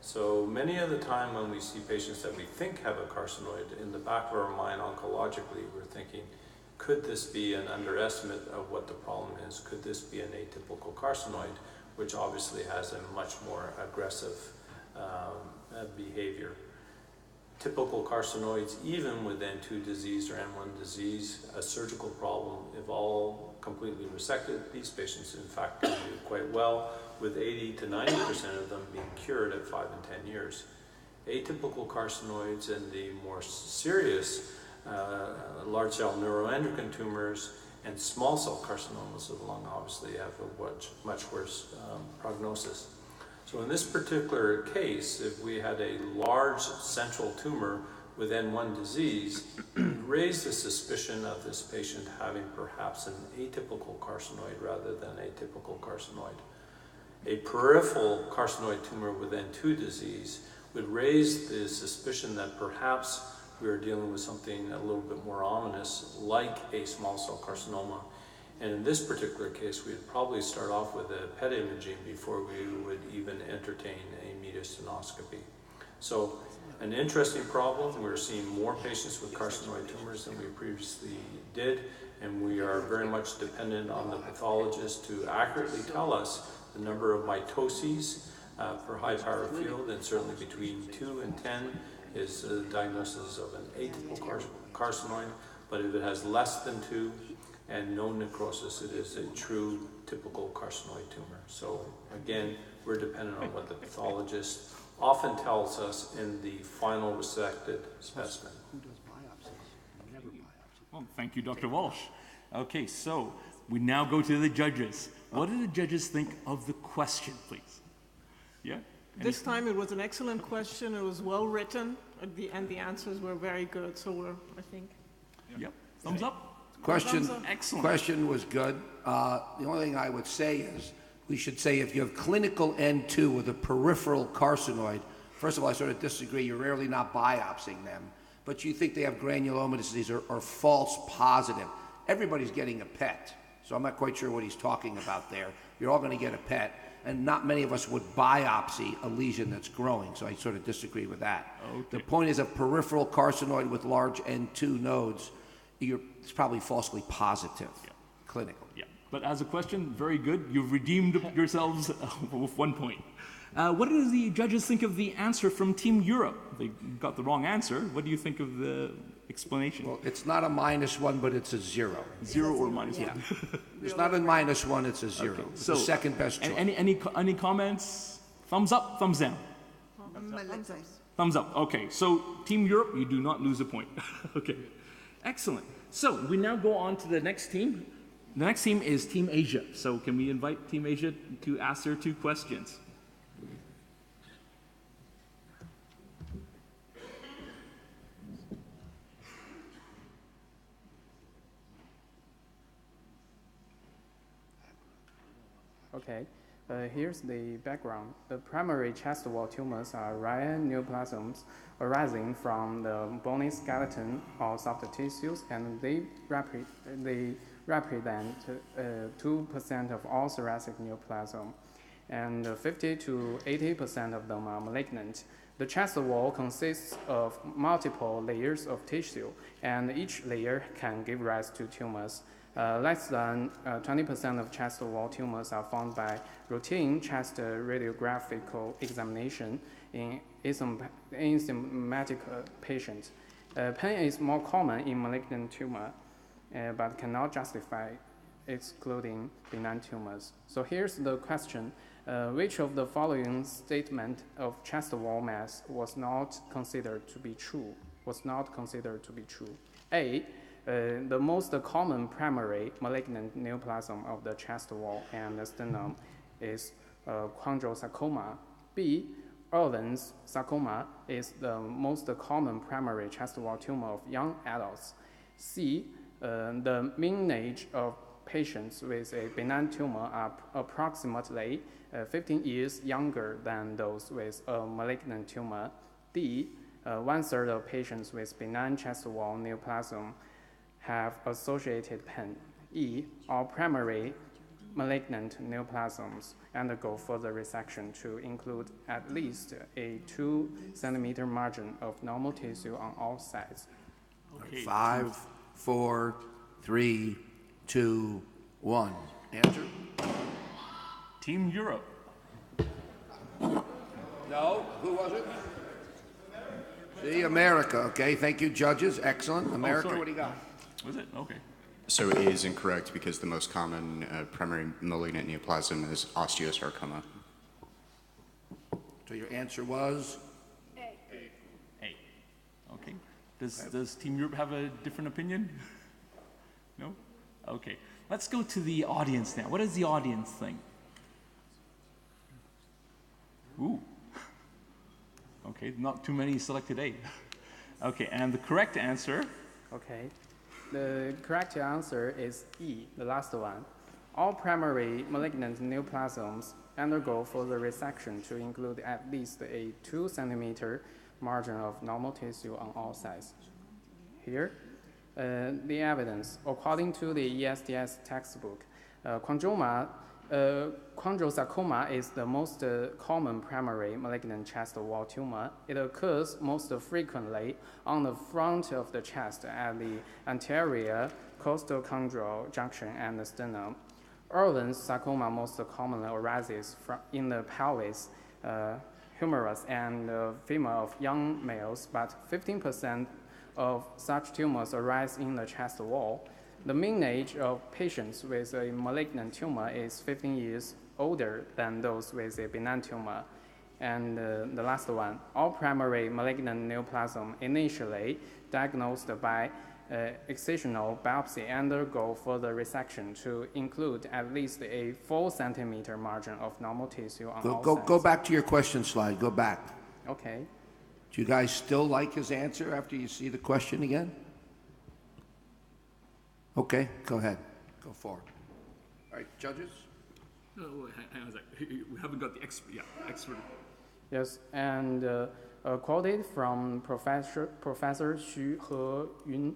So many of the time when we see patients that we think have a carcinoid, in the back of our mind oncologically, we're thinking, could this be an underestimate of what the problem is? Could this be an atypical carcinoid, which obviously has a much more aggressive behavior? Typical carcinoids, even with N2 disease or N1 disease, a surgical problem, if all completely resected, these patients in fact can do quite well, with 80 to 90% of them being cured at 5 and 10 years. Atypical carcinoids and the more serious large cell neuroendocrine tumors and small cell carcinomas of the lung obviously have a much worse prognosis. So in this particular case, if we had a large central tumor with N1 disease, raised the suspicion of this patient having perhaps an atypical carcinoid rather than a typical carcinoid. A peripheral carcinoid tumor with N2 disease would raise the suspicion that perhaps we are dealing with something a little bit more ominous, like a small cell carcinoma. And in this particular case, we'd probably start off with a PET imaging before we would even entertain a mediastinoscopy. So an interesting problem. We're seeing more patients with carcinoid tumors than we previously did, and we are very much dependent on the pathologist to accurately tell us the number of mitoses per high power field, and certainly between 2 and 10 is the diagnosis of an atypical carcinoid, but if it has less than 2 and no necrosis, it is a true typical carcinoid tumor. So again, we're dependent on what the pathologist often tells us in the final resected specimen. Well, thank you, Dr. Walsh. Okay, so we now go to the judges. What do the judges think of the question, please? Yeah? This time it was an excellent question. It was well written, and the answers were very good. So I think. Yep. Thumbs up. Excellent. Question was good. The only thing I would say is we should say if you have clinical N2 with a peripheral carcinoid, first of all, I sort of disagree. You're rarely not biopsying them, but you think they have granuloma disease or false positive. Everybody's getting a PET, so I'm not quite sure what he's talking about there. You're all going to get a PET, and not many of us would biopsy a lesion that's growing, so I sort of disagree with that. Okay. The point is a peripheral carcinoid with large N2 nodes, it's probably falsely positive, clinical. Yeah, but as a question, very good. You've redeemed yourselves with 1 point. What do the judges think of the answer from Team Europe? They got the wrong answer. What do you think of the explanation? Well, it's not a -1, but it's a 0. 0 or -1? Yeah. It's not a -1, it's a 0. Okay. It's the second best choice. Any comments? Thumbs up, thumbs down? Thumbs up. Okay, so Team Europe, you do not lose a point. Okay. Excellent. So we now go on to the next team. The next team is Team Asia. So can we invite Team Asia to ask their 2 questions? Okay, here's the background. The primary chest wall tumors are rare neoplasms arising from the bony skeleton or soft tissues, and they represent 2% of all thoracic neoplasm, and 50 to 80% of them are malignant. The chest wall consists of multiple layers of tissue, and each layer can give rise to tumors. Less than 20% of chest wall tumors are found by routine chest radiographical examination in asymptomatic patients. Pain is more common in malignant tumor, but cannot justify excluding benign tumors. So here's the question. Which of the following statement of chest wall mass was not considered to be true? A, the most common primary malignant neoplasm of the chest wall and the sternum is chondrosarcoma. B, Irwin's sarcoma is the most common primary chest wall tumor of young adults. C, the mean age of patients with a benign tumor are approximately 15 years younger than those with a malignant tumor. D, 1/3 of patients with benign chest wall neoplasm have associated pain. E, all primary malignant neoplasms undergo further resection to include at least a 2 centimeter margin of normal tissue on all sides. Okay. 5, 4, 3, 2, 1. Answer? Team Europe. No, who was it? The America. Okay, thank you, judges. Excellent. America, what do you got? Was it? Okay. So A is incorrect because the most common primary malignant neoplasm is osteosarcoma. So your answer was? A. Okay. Does Team Europe have a different opinion? No? Okay. Let's go to the audience now. What does the audience think? Ooh. Okay, not too many selected A. Okay, and the correct answer? Okay. The correct answer is E, the last one. All primary malignant neoplasms undergo further resection to include at least a 2 centimeter margin of normal tissue on all sides. Here, the evidence. According to the ESDS textbook, Guangzhou is the most common primary malignant chest wall tumor. It occurs most frequently on the front of the chest at the anterior costochondral junction and the sternum. Erlin's sarcoma most commonly arises in the pelvis, humerus, and femur of young males, but 15% of such tumors arise in the chest wall. The mean age of patients with a malignant tumor is 15 years older than those with a benign tumor. And the last one, all primary malignant neoplasm initially diagnosed by excisional biopsy undergo further resection to include at least a 4 centimeter margin of normal tissue on all sides. Go back to your question slide. Go back. Okay. Do you guys still like his answer after you see the question again? Okay, go ahead. Go forward. All right, judges? No, hang on a sec. We haven't got the expert. Yeah, expert. Yes, and quoted from Professor Xu Heyun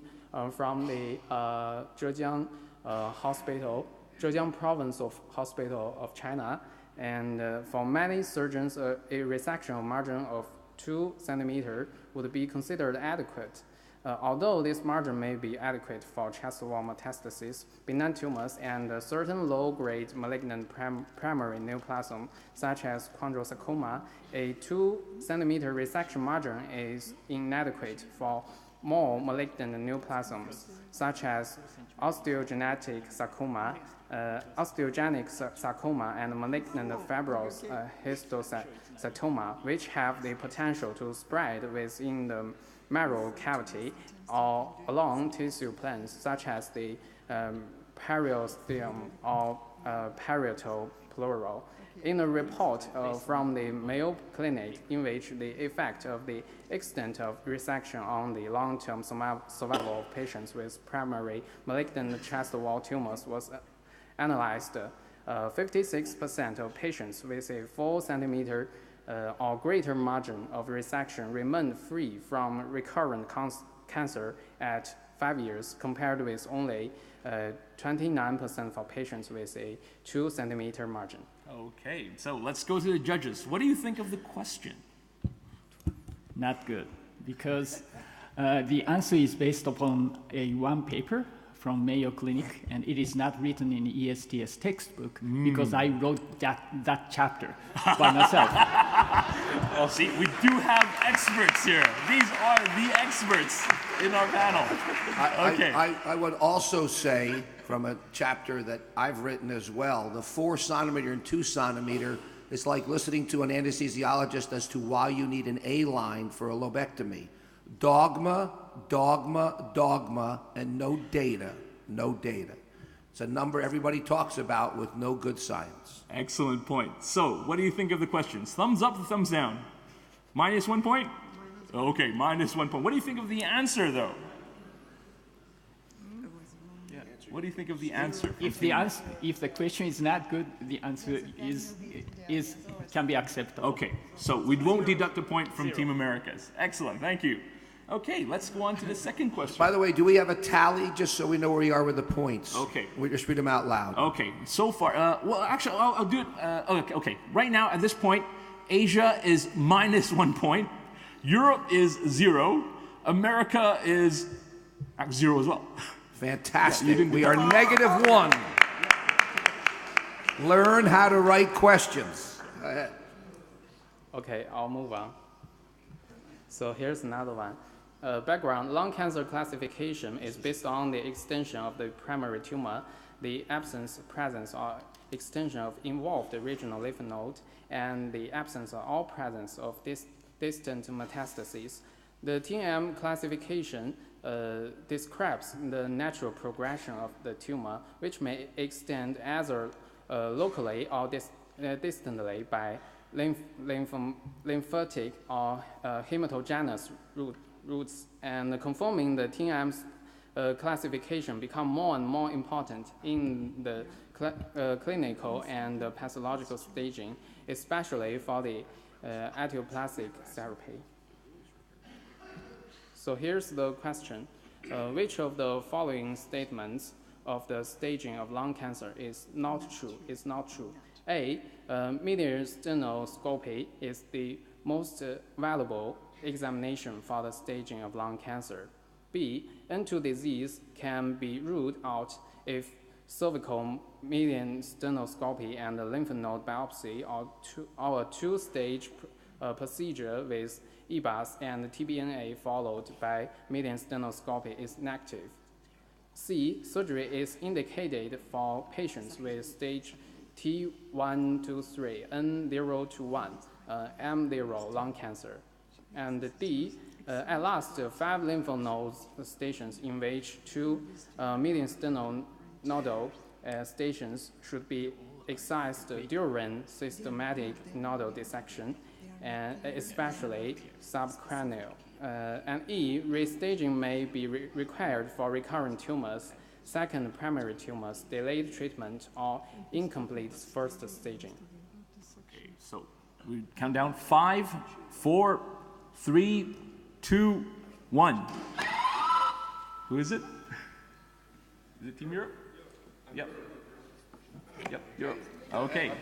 from the Zhejiang Hospital, Zhejiang Province of Hospital of China. And for many surgeons, a resection margin of 2 centimeters would be considered adequate. Although this margin may be adequate for chest wall metastasis, benign tumors, and certain low-grade malignant primary neoplasm, such as chondrosarcoma, a 2 centimeter resection margin is inadequate for more malignant neoplasms, such as osteogenic sarcoma, osteogenic sarcoma, and malignant fibrous histiocytoma, which have the potential to spread within the marrow cavity or along tissue planes, such as the periosteum or parietal pleural. In a report from the Mayo Clinic, in which the effect of the extent of resection on the long-term survival of patients with primary malignant chest wall tumors was analyzed, 56% of patients with a 4 centimeter or greater margin of resection remained free from recurrent cancer at 5 years, compared with only 29% for patients with a 2 centimeter margin. Okay, so let's go to the judges. What do you think of the question? Not good, because the answer is based upon one paper from Mayo Clinic, and it is not written in the ESDS textbook because I wrote that chapter by myself. Well, see, we do have experts here. These are the experts in our panel. Okay. I would also say, from a chapter that I've written as well, the 4 centimeter and 2 centimeter is like listening to an anesthesiologist as to why you need an A-line for a lobectomy. Dogma, dogma, dogma, and no data. No data. It's a number everybody talks about with no good science. Excellent point. So, what do you think of the questions? Thumbs up or thumbs down? Minus 1 point? Okay, minus 1 point. What do you think of the answer, though? What do you think of the answer? If the question is not good, the answer can be acceptable. Okay, so we won't deduct a point from Team Americas. Excellent, thank you. Okay, let's go on to the second question. By the way, do we have a tally, just so we know where we are with the points? Okay. We just read them out loud. Okay, so far, well, actually, I'll do it. Okay, right now, at this point, Asia is minus 1 point. Europe is 0. America is 0 as well. Fantastic. Yeah, we are -1. Learn how to write questions. Go ahead. Okay, I'll move on. So here's another one. Background, lung cancer classification is based on the extension of the primary tumor, the absence, presence, or extension of involved regional lymph node, and the absence or presence of distant metastases. The TM classification describes the natural progression of the tumor, which may extend either locally or distantly by lymphatic or hematogenous routes, and conforming the TM's classification become more and more important in the clinical and pathological staging, especially for the etioplastic therapy. So here's the question. Which of the following statements of the staging of lung cancer is not true? Is not true. A, median stenoscopy is the most valuable examination for the staging of lung cancer. B, N2 disease can be ruled out if cervical median stenoscopy and lymph node biopsy are a two-stage procedure with EBUS and TBNA followed by median stenoscopy is negative. C, surgery is indicated for patients with stage T1 to 3, N0 to 1, M0 lung cancer. And D, at last, 5 lymph node stations in which 2 median sternal nodal stations should be excised during systematic nodal dissection, and especially subcranial. And E, restaging may be required for recurrent tumors, second primary tumors, delayed treatment, or incomplete first staging. Okay, so we count down 5, 4, 3, 2, 1. Who is it? Is it Team Europe? Yep. Yep, Europe. Okay.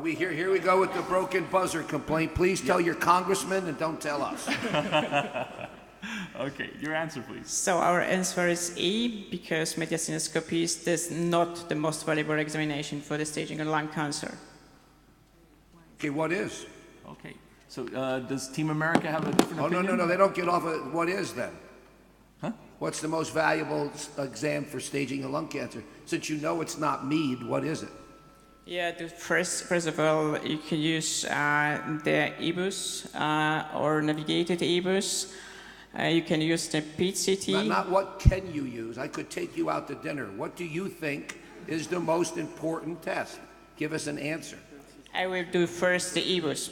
Here we go with the broken buzzer complaint. Please tell your congressman and don't tell us. Okay, your answer, please. So our answer is E, because mediastinoscopy is not the most valuable examination for the staging of lung cancer. Okay, what is? Okay, so does Team America have a different opinion? No, they don't get off of what is then? Huh? What's the most valuable exam for staging a lung cancer? Since you know it's not mead, what is it? Yeah, first of all, you can use the EBUS or navigated EBUS. You can use the PET-CT. Not what can you use. I could take you out to dinner. What do you think is the most important test? Give us an answer. I will do first the EBUS.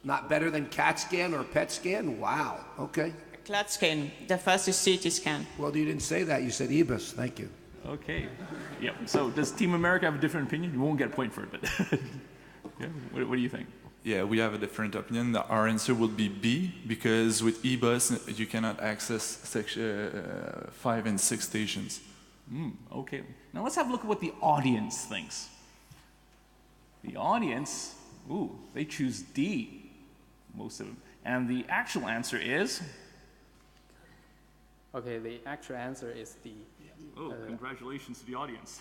Not better than CAT scan or PET scan? Wow, okay. CLAT scan, the fastest CT scan. Well, you didn't say that. You said EBUS. Thank you. Okay. Yep. So does Team America have a different opinion? You won't get a point for it, but yeah. What do you think? Yeah, we have a different opinion. Our answer would be B, because with EBUS, you cannot access 5 and 6 stations. Okay. Now let's have a look at what the audience thinks. The audience, they choose D, most of them. And the actual answer is? Okay, the actual answer is D. Oh, congratulations to the audience.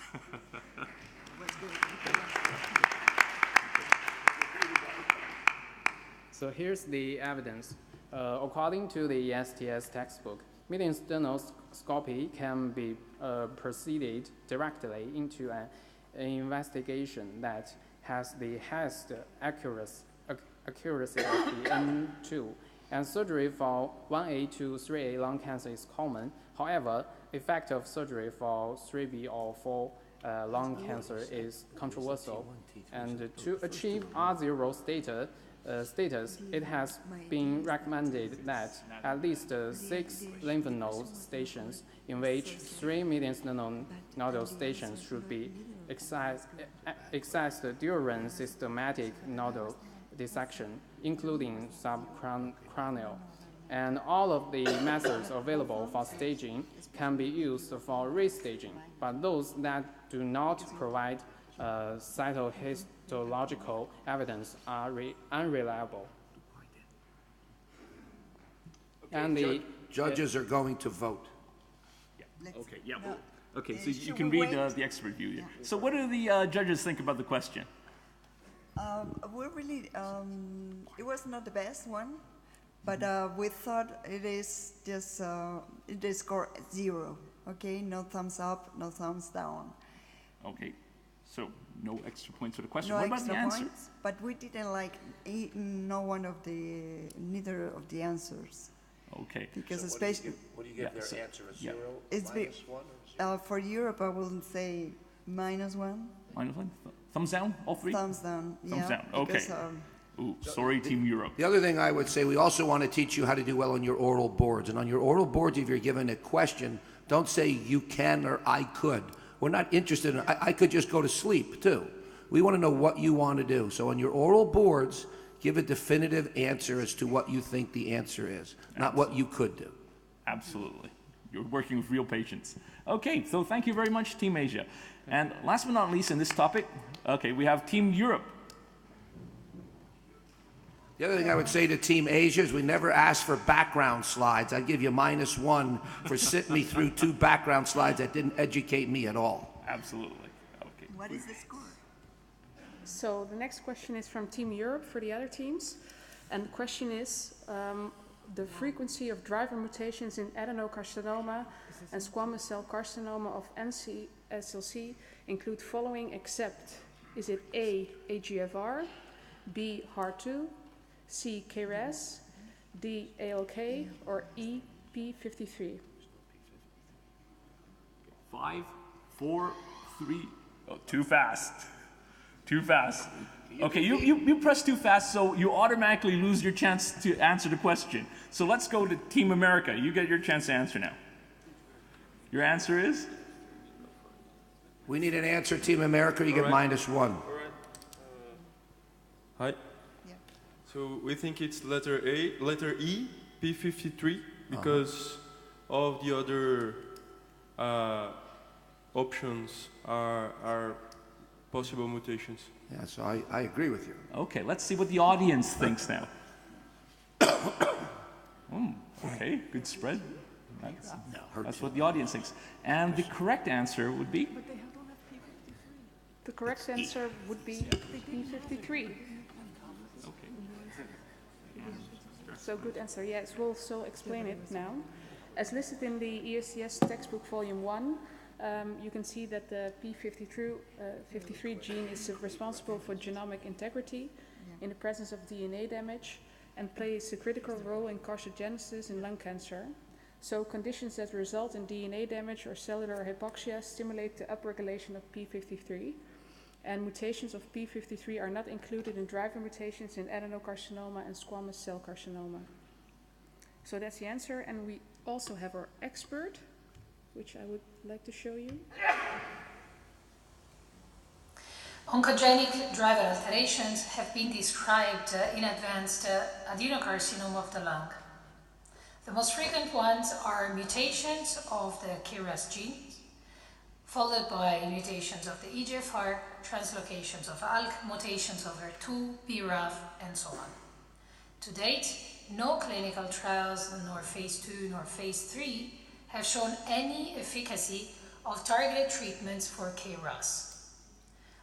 So here's the evidence. According to the STS textbook, median stenoscopy can be proceeded directly into an investigation that has the highest accuracy of the N2. And surgery for 1A to 3A lung cancer is common. However, effect of surgery for 3B or 4 lung cancer is controversial. And to achieve R0 status, it has been recommended that at least 6 lymph node stations, in which 3 median nodal stations should be excised during systematic nodal dissection, including subcranial. And all of the methods available for staging can be used for restaging, but those that do not provide cytohistological evidence are unreliable. And the judges are going to vote. Yeah. Okay. Yeah. Okay. So you can read the expert view here. So what do the judges think about the question? We really, it was not the best one, but we thought it is just, it is score 0, okay? No thumbs up, no thumbs down. Okay, so no extra points for the question. No what about the answer? Points, but we didn't like neither of the answers. Okay. Because so especially... What do you give their answer, a 0, it's -1? For Europe, I wouldn't say -1. -1? Thumbs down, all 3? Thumbs down, Thumbs down, okay. Because, sorry, Team Europe. The other thing I would say, we also want to teach you how to do well on your oral boards. And on your oral boards, if you're given a question, don't say you can or I could. We're not interested in, I could just go to sleep too. We want to know what you want to do. So on your oral boards, Give a definitive answer as to what you think the answer is, not what you could do. Absolutely. You're working with real patients. Okay, so thank you very much, Team Asia. And last but not least in this topic, okay, we have Team Europe. The other thing I would say to Team Asia is we never asked for background slides. I'd give you -1 for sitting me through 2 background slides that didn't educate me at all. Absolutely. Okay. What is the score? So the next question is from Team Europe for the other teams. And the question is, the frequency of driver mutations in adenocarcinoma and squamous cell carcinoma of NSCLC include following except, is it A, AGFR, B, HAR2, C, KRAS, D, ALK, or E, P53? 5, 4, 3. Oh, too fast. Too fast. Okay, you press too fast, so you automatically lose your chance to answer the question. So let's go to Team America. You get your chance to answer now. Your answer is? We need an answer, Team America. You get -1. All right. Hi. Yeah. So we think it's letter E, P53, because all of the other options are possible mutations. Yeah, so I agree with you. Okay, let's see what the audience thinks now. Okay, good spread. That's what the audience thinks. And the correct answer would be? The correct answer would be P53. Okay. So good answer. Yes, we'll so explain it now. As listed in the ESTS textbook volume 1, you can see that the P53 gene is responsible for genomic integrity in the presence of DNA damage and plays a critical role in carcinogenesis in lung cancer. So conditions that result in DNA damage or cellular hypoxia stimulate the upregulation of P53. And mutations of P53 are not included in driver mutations in adenocarcinoma and squamous cell carcinoma. So that's the answer. And we also have our expert, which I would like to show you. Oncogenic driver alterations have been described in advanced adenocarcinoma of the lung. The most frequent ones are mutations of the KRAS gene, followed by mutations of the EGFR, translocations of ALK, mutations of HER2, BRAF, and so on. To date, no clinical trials, nor phase 2 nor phase 3, have shown any efficacy of targeted treatments for KRAS.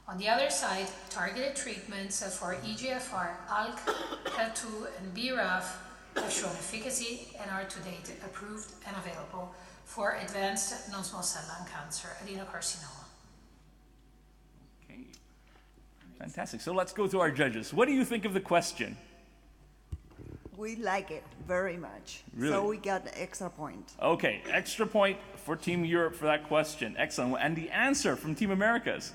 On the other side, targeted treatments for EGFR, ALK, HER2, and BRAF have shown efficacy and are to date approved and available for advanced non-small cell lung cancer adenocarcinoma. Okay, fantastic. So let's go to our judges. What do you think of the question? We like it very much. Really? So we got an extra point. Okay, extra point for Team Europe for that question. Excellent. And the answer from Team Americas?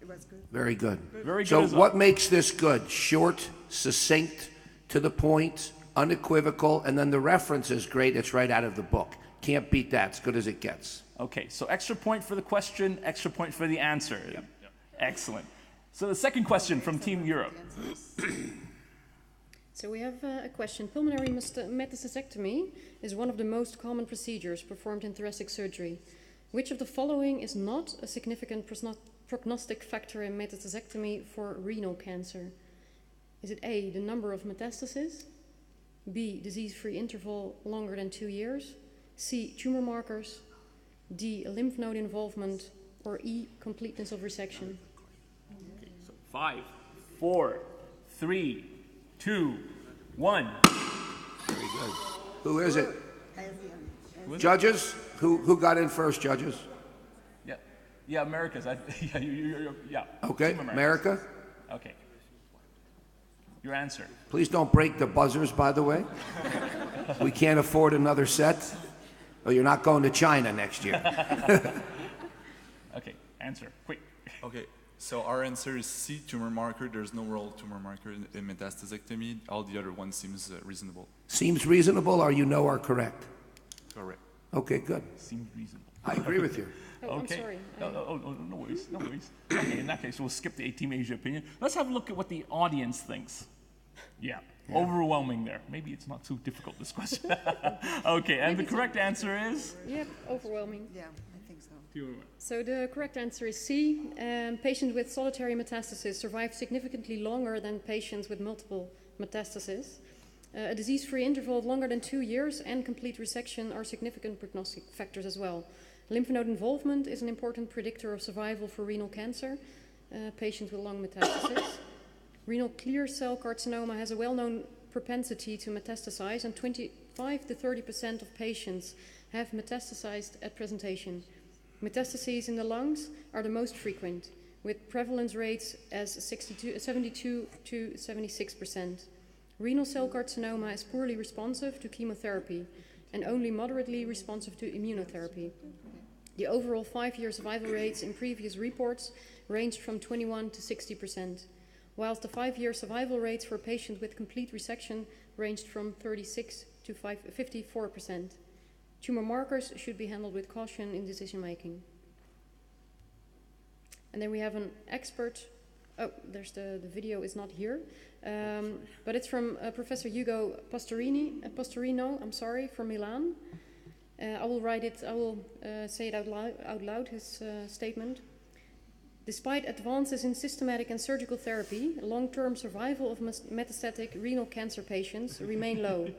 It was good. Very good. Very good. So as well. what makes this good? Short, succinct, to the point, unequivocal, and then the reference is great. It's right out of the book. Can't beat that. As good as it gets. Okay, so extra point for the question, extra point for the answer. Yep. Excellent. So the second question from Team Europe. So we have a question. Pulmonary metastacectomy is one of the most common procedures performed in thoracic surgery. Which of the following is not a significant prognostic factor in metastacectomy for renal cancer? Is it A, the number of metastases, B, disease-free interval longer than 2 years, C, tumor markers, D, a lymph node involvement, or E, completeness of resection? Okay, so 5, 4, 3, 2, 1. Very good. Who is it? Judges? Who got in first, judges? Yeah, America's. Yeah. Okay, America? Okay. Your answer. Please don't break the buzzers, by the way. We can't afford another set. Or you're not going to China next year. Okay, answer, quick. Okay, so our answer is C, tumor marker. There's no role tumor marker in metastacectomy. All the other ones seems reasonable. Seems reasonable, or you know are correct? Correct. Okay, good. Seems reasonable. I agree with you. Oh, okay. I'm sorry. No worries, no worries. Okay, in that case, we'll skip the Team Asia opinion. Let's have a look at what the audience thinks. Yeah, overwhelming there. Maybe it's not too difficult, this question. Okay, and the correct answer is? Yep, overwhelming. Yeah, I think so. So the correct answer is C. Patients with solitary metastasis survive significantly longer than patients with multiple metastasis. A disease-free interval of longer than 2 years and complete resection are significant prognostic factors as well. Lymph node involvement is an important predictor of survival for renal cancer, patients with lung metastasis. Renal clear cell carcinoma has a well-known propensity to metastasize, and 25 to 30% of patients have metastasized at presentation. Metastases in the lungs are the most frequent, with prevalence rates as 72 to 76%. Renal cell carcinoma is poorly responsive to chemotherapy and only moderately responsive to immunotherapy. The overall 5-year survival rates in previous reports ranged from 21 to 60%, whilst the 5-year survival rates for patients with complete resection ranged from 36 to 54%. Tumor markers should be handled with caution in decision making. And then we have an expert. Oh, there's the video is not here, but it's from Professor Hugo Pastorino, I'm sorry, from Milan. I will say it out loud, his statement. Despite advances in systematic and surgical therapy, long-term survival of metastatic renal cancer patients remain low,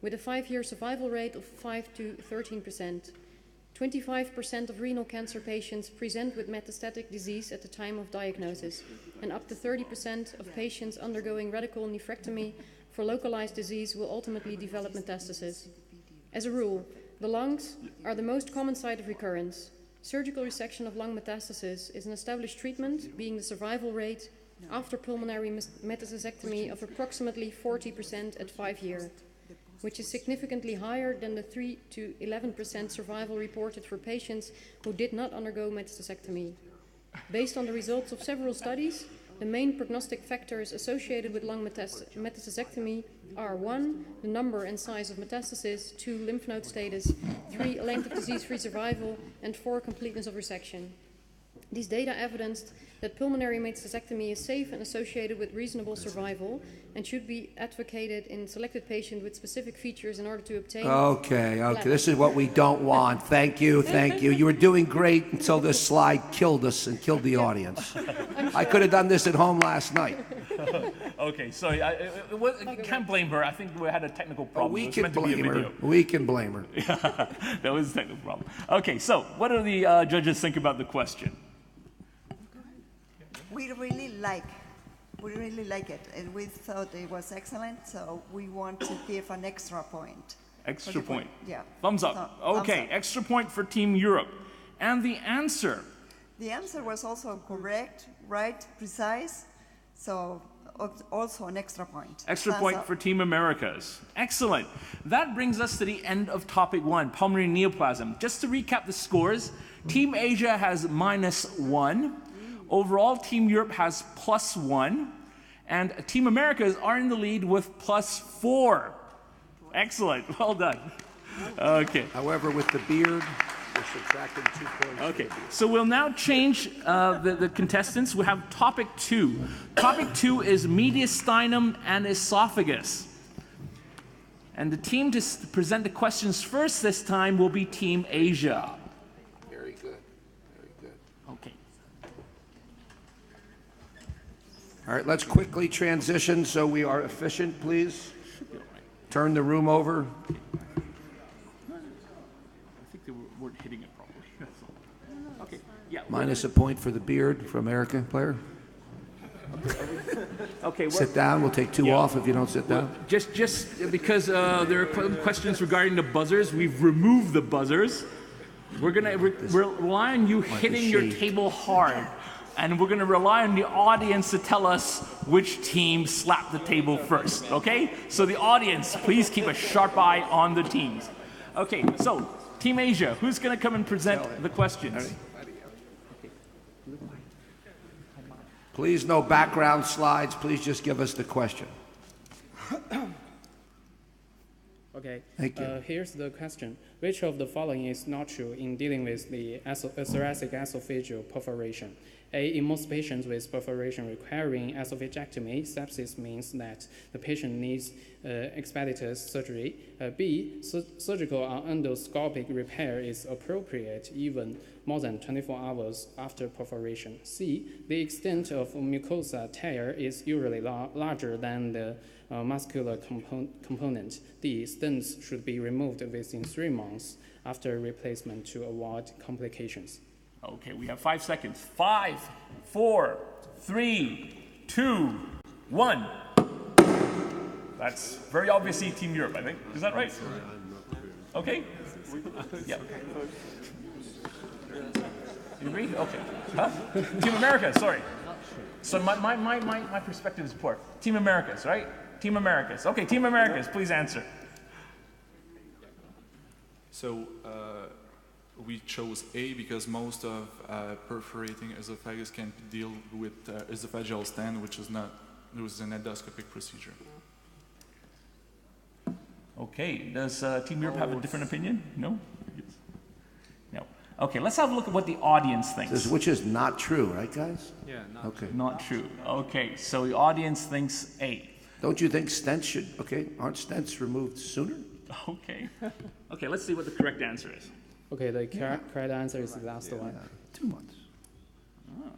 with a 5-year survival rate of 5 to 13%. 25% of renal cancer patients present with metastatic disease at the time of diagnosis, and up to 30% of patients undergoing radical nephrectomy for localized disease will ultimately develop metastasis. As a rule, the lungs are the most common site of recurrence. Surgical resection of lung metastasis is an established treatment, being the survival rate after pulmonary metastasectomy of approximately 40% at 5 years, which is significantly higher than the 3 to 11% survival reported for patients who did not undergo metastasectomy. Based on the results of several studies, the main prognostic factors associated with lung metastasectomy are 1, the number and size of metastasis, 2, lymph node status, 3, length of disease-free survival, and 4, completeness of resection. These data evidenced that pulmonary metastasectomy is safe and associated with reasonable survival and should be advocated in selected patients with specific features in order to obtain... Okay, this is what we don't want. Thank you. You were doing great until this slide killed us and killed the audience. I could have done this at home last night. Okay, sorry, I can't blame her. I think we had a technical problem. We can blame her. We can blame her. That was a technical problem. Okay, so what do the judges think about the question? We really like it, and we thought it was excellent, so we want to give an extra point. Extra point? Yeah. Thumbs up. Okay, extra point for Team Europe. And the answer? The answer was also correct, right, precise, so also an extra point. Extra point for Team Americas. Excellent. That brings us to the end of topic 1, pulmonary neoplasm. Just to recap the scores, Team Asia has -1. Overall, Team Europe has +1, and Team Americas are in the lead with +4. Excellent, well done. Okay. However, with the beard, we're subtracting 2 points. Okay, so we'll now change the contestants. We have topic 2. Topic 2 is mediastinum and esophagus. And the team to present the questions first this time will be Team Asia. Very good. Okay. All right, let's quickly transition so we are efficient, please. Turn the room over. I think they weren't hitting it properly. Okay. Yeah. Minus a point for the beard for America player. Okay. Sit down. We'll take 2 off if you don't sit down. Just because there are questions regarding the buzzers, we've removed the buzzers. We're gonna rely on you hitting your table hard. And we're going to rely on the audience to tell us which team slapped the table first, okay? So the audience, please keep a sharp eye on the teams. Okay, so Team Asia, who's going to come and present the questions? Please, no background slides. Please just give us the question. Okay. Thank you. Here's the question. Which of the following is not true in dealing with the thoracic esophageal perforation? In most patients with perforation requiring esophagectomy, sepsis means that the patient needs expeditious surgery. B, surgical or endoscopic repair is appropriate even more than 24 hours after perforation. C, the extent of mucosa tear is usually larger than the muscular component. D, stents should be removed within 3 months after replacement to avoid complications. Okay, we have 5 seconds. 5, 4, 3, 2, 1. That's very obviously Team Europe, I think. Is that right? Okay. Yeah. You agree? Okay. Huh? Team America, sorry. So my perspective is poor. Team Americas, right? Team Americas. Okay, Team Americas, please answer. So we chose A because most of perforating esophagus can deal with esophageal stent, which is an endoscopic procedure. Okay, does Team Europe have a different opinion? No? No. Okay, let's have a look at what the audience thinks. Which is not true, right, guys? Yeah, Okay. Not true. Okay, so the audience thinks A. Don't you think stents should, aren't stents removed sooner? Okay. Okay, let's see what the correct answer is. Okay, the correct answer is the last one. 2 months.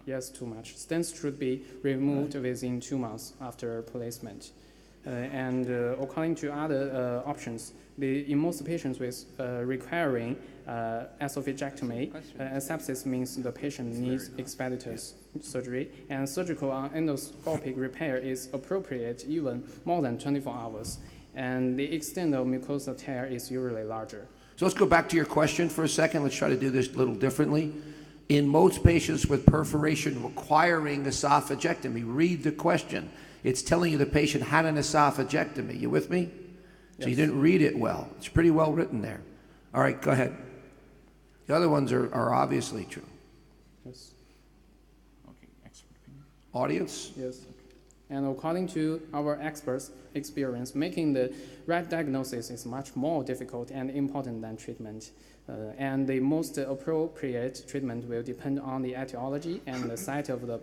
Yes, too much. Stents should be removed within 2 months after placement. According to other options, in most patients with requiring esophagectomy, sepsis means the patient needs expeditious surgery, and surgical or endoscopic repair is appropriate even more than 24 hours, and the extent of mucosa tear is usually larger. So let's go back to your question for a second. Let's try to do this a little differently. In most patients with perforation requiring esophagectomy, read the question. It's telling you the patient had an esophagectomy. You with me? So you didn't read it well. It's pretty well written there. All right, go ahead. The other ones are obviously true. Yes. Okay, expert opinion. Audience? Yes. And according to our experts' experience, making the right diagnosis is much more difficult and important than treatment. And the most appropriate treatment will depend on the etiology and the site of the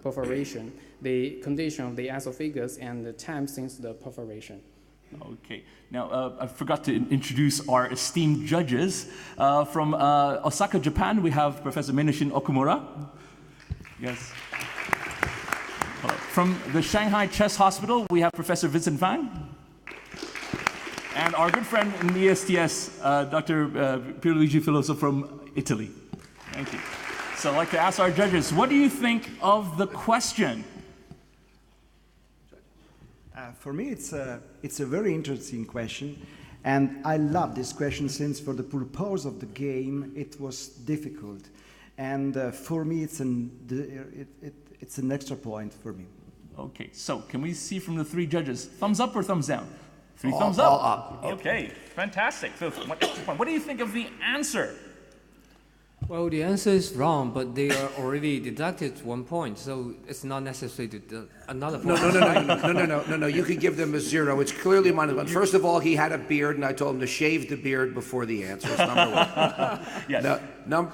perforation, the condition of the esophagus, and the time since the perforation. Okay. Now, I forgot to introduce our esteemed judges. From Osaka, Japan, we have Professor Menoshin Okumura. Yes. From the Shanghai Chest Hospital, we have Professor Vincent Fang. And our good friend in the ESTS, Dr. Pierluigi Filoso from Italy. Thank you. So I'd like to ask our judges, what do you think of the question? For me, it's a very interesting question. And I love this question since for the purpose of the game, it was difficult. And for me, it's an extra point for me. Okay, so can we see from the 3 judges, thumbs up or thumbs down? 3 thumbs all up. up. Okay, fantastic. So what do you think of the answer? Well, the answer is wrong, but they are already deducted 1 point, so it's not necessary to do another point. No. You could give them a 0. It's clearly -1. First of all, he had a beard, and I told him to shave the beard before the answer. That's number 1. Yes.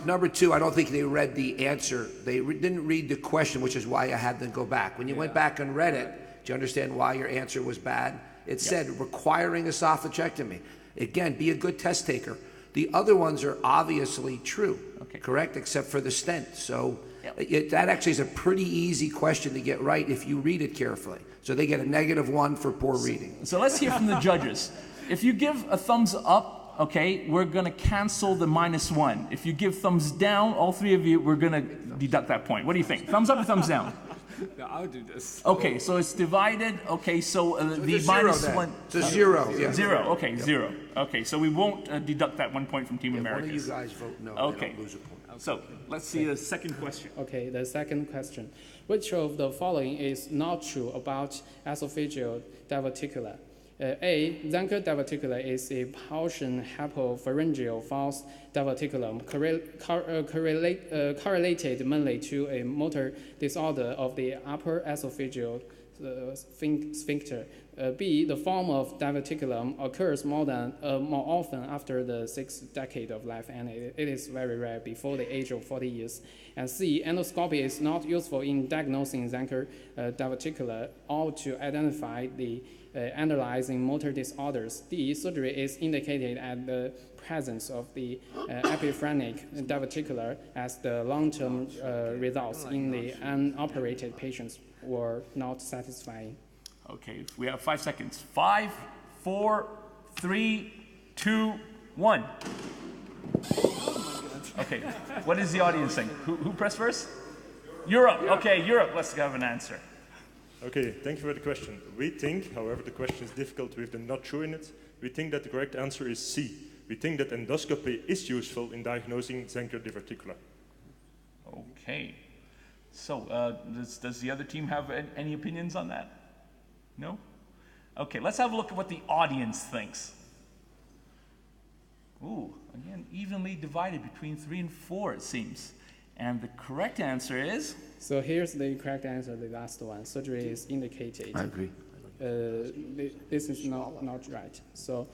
Number 2, I don't think they read the answer. They didn't read the question, which is why I had them go back. When you went back and read it, do you understand why your answer was bad? It said requiring esophagectomy. Again, be a good test taker. The other ones are obviously true, correct, except for the stent. So that actually is a pretty easy question to get right if you read it carefully. So they get a -1 for poor reading. So let's hear from the judges. If you give a thumbs up, okay, we're going to cancel the -1. If you give thumbs down, all 3 of you, we're going to deduct that point. What do you think? Thumbs up or thumbs down? No, I'll do this. Okay, so it's divided. Okay, so the -1. It's a 0. Yeah. 0. Okay, 0. Okay, so we won't deduct that 1 point from Team America. One of you guys vote no. Okay. They don't lose a point. So let's see the second question. Okay, the second question. Which of the following is not true about esophageal diverticula? A. Zenker diverticula is a Paucian hypopharyngeal false diverticulum correlated mainly to a motor disorder of the upper esophageal sphincter. B, the form of diverticulum occurs more often after the 6th decade of life, and it is very rare before the age of 40 years. And C, endoscopy is not useful in diagnosing Zenker diverticular or to identify the underlying motor disorders. D, surgery is indicated at the presence of the epiphrenic diverticular, as the long-term results in the unoperated patients were not satisfying. Okay, we have 5 seconds. 5, 4, 3, 2, 1. Okay, what is the audience saying? Who pressed first? Europe. Okay, Europe. Let's have an answer. Okay, thank you for the question. We think, however, the question is difficult with the not sure in it. We think that the correct answer is C. We think that endoscopy is useful in diagnosing Zenker diverticular. Okay. So, does the other team have any opinions on that? No? Okay, let's have a look at what the audience thinks. Ooh, again, evenly divided between 3 and 4, it seems. And the correct answer is? So here's the correct answer, the last one. Surgery is indicated. I agree. This is not right. So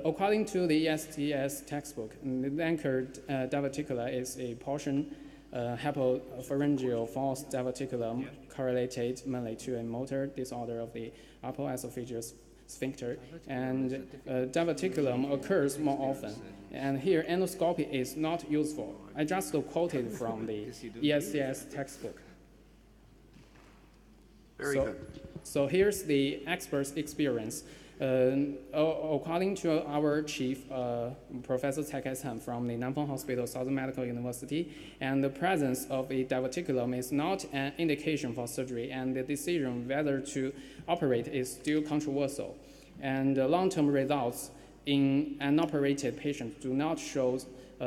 according to the ESTS textbook, the Zenker diverticular is a portion hypopharyngeal false diverticulum correlated mainly to a motor disorder of the upper esophageal sphincter, and diverticulum occurs more often. And here, endoscopy is not useful. I just quoted from the ESTS textbook. Very good. So here's the expert's experience. According to our chief, Professor Cai Kai-san from the Nanfeng Hospital, Southern Medical University, and the presence of a diverticulum is not an indication for surgery, and the decision whether to operate is still controversial. And long-term results in unoperated patients do not show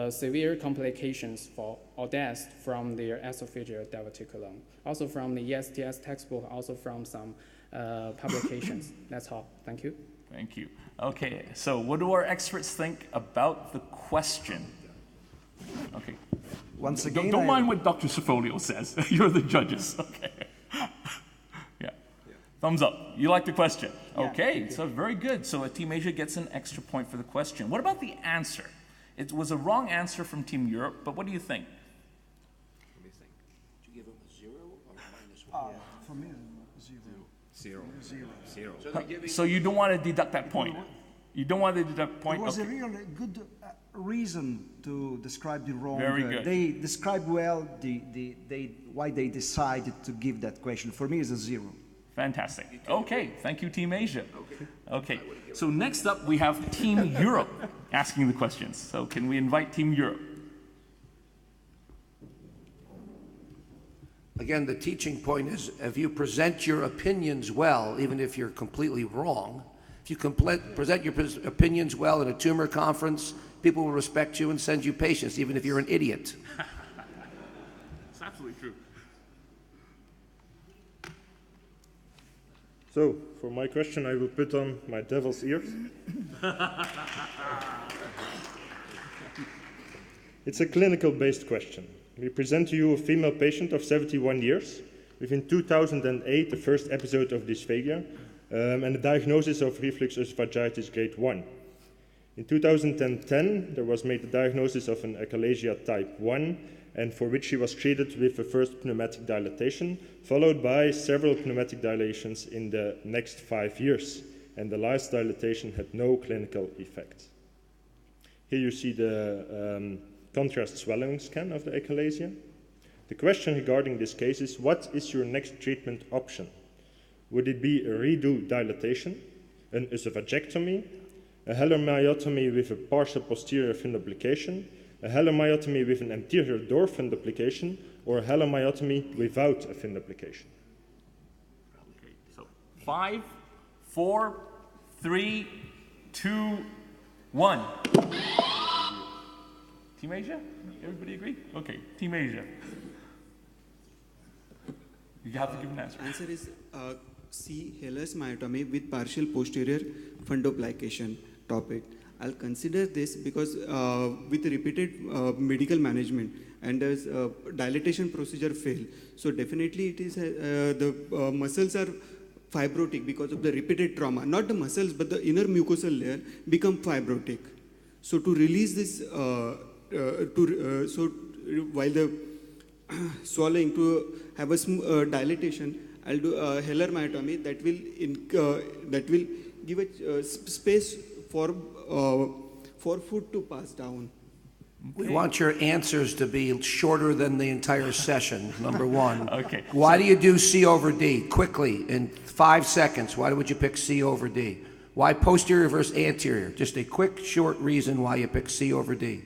severe complications or death from their esophageal diverticulum. Also from the ESTS textbook, also from some publications. That's all. Thank you. Thank you. Okay, so what do our experts think about the question? Okay. Once again, don't mind what Dr. Cifolio says. You're the judges. Okay. Yeah. Thumbs up. You like the question? Yeah, okay, so very good. So Team Asia gets an extra point for the question. What about the answer? It was a wrong answer from Team Europe, but what do you think? What do you think? Did you give him a 0 or -1? For me, 0. 0. So you don't want to deduct that point? You don't want to deduct point? It was okay. a really good reason to describe the wrong. Very good. They described well why they decided to give that question. For me, it's a 0. Fantastic. Okay, thank you, Team Asia. Okay, so next up we have Team Europe asking the questions. So can we invite Team Europe? Again, the teaching point is if you present your opinions well, even if you're completely wrong, if you present your opinions well at a tumor conference, people will respect you and send you patients, even if you're an idiot. It's absolutely true. So, for my question, I will put on my devil's ears. It's a clinical-based question. We present to you a female patient of 71 years with in 2008 the first episode of dysphagia and a diagnosis of reflux esophagitis grade 1. In 2010, there was made a diagnosis of an achalasia type 1, and for which she was treated with the first pneumatic dilatation, followed by several pneumatic dilations in the next 5 years, and the last dilatation had no clinical effect. Here you see the contrast swelling scan of the achalasia. The question regarding this case is, what is your next treatment option? Would it be a redo dilatation, an esophagectomy, a halomyotomy with a partial posterior fundoplication, a halomyotomy with an anterior door fundoplication, or a halomyotomy without a fundoplication? Okay, so 5, 4, 3, 2, 1. Team Asia? Everybody agree? Okay, Team Asia. You have to give an answer. Answer is C, Haller's myotomy with partial posterior fundoplication topic. I'll consider this because with repeated medical management and as dilatation procedure fail, so definitely it is the muscles are fibrotic because of the repeated trauma. Not the muscles, but the inner mucosal layer become fibrotic. So to release this, while the swallowing to have a dilatation, I'll do a Heller myotomy that will give a space for food to pass down. We want your answers to be shorter than the entire session, number one. Okay. Why do you do C over D? Quickly, in 5 seconds, why would you pick C over D? Why posterior versus anterior? Just a quick, short reason why you pick C over D.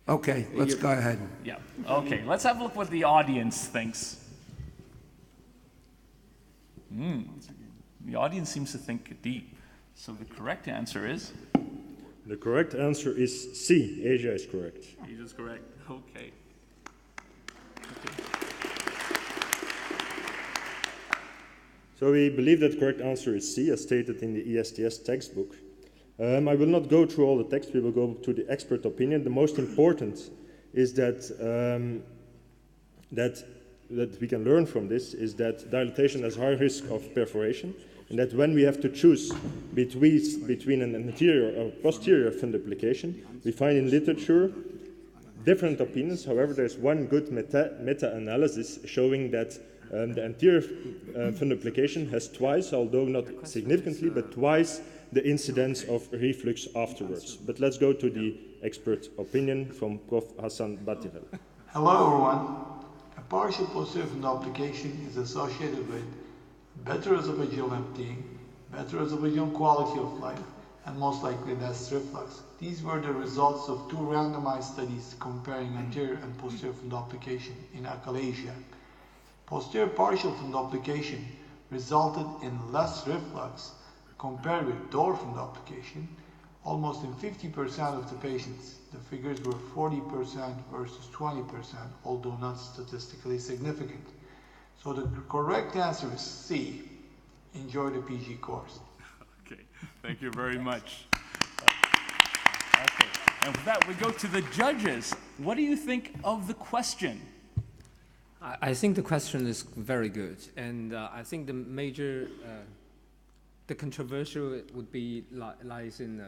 Okay, let's go ahead. Yeah. Okay, let's have a look what the audience thinks. The audience seems to think D. So the correct answer is? The correct answer is C. Asia is correct. Asia is correct. Okay. So we believe that the correct answer is C, as stated in the ESTS textbook. I will not go through all the text. We will go to the expert opinion. The most important is that that we can learn from this is that dilatation has high risk of perforation, and that when we have to choose between an anterior or posterior fundoplication, we find in literature different opinions. However, there's one good meta-analysis showing that the anterior fundoplication has twice, although not significantly, but twice the incidence of reflux afterwards. But let's go to the expert opinion from Prof. Hassan Batirel. Hello everyone. A partial posterior fundoplication is associated with better esophageal emptying, better esophageal quality of life, and most likely less reflux. These were the results of 2 randomized studies comparing anterior and posterior fundoplication in achalasia. Posterior partial fundoplication resulted in less reflux compared with door fundoplication, almost in 50% of the patients. The figures were 40% versus 20%, although not statistically significant. So the correct answer is C. Enjoy the PG course. Okay, thank you very much. Okay, and with that, we go to the judges. What do you think of the question? I think the question is very good, and I think the major, the controversial would be lies in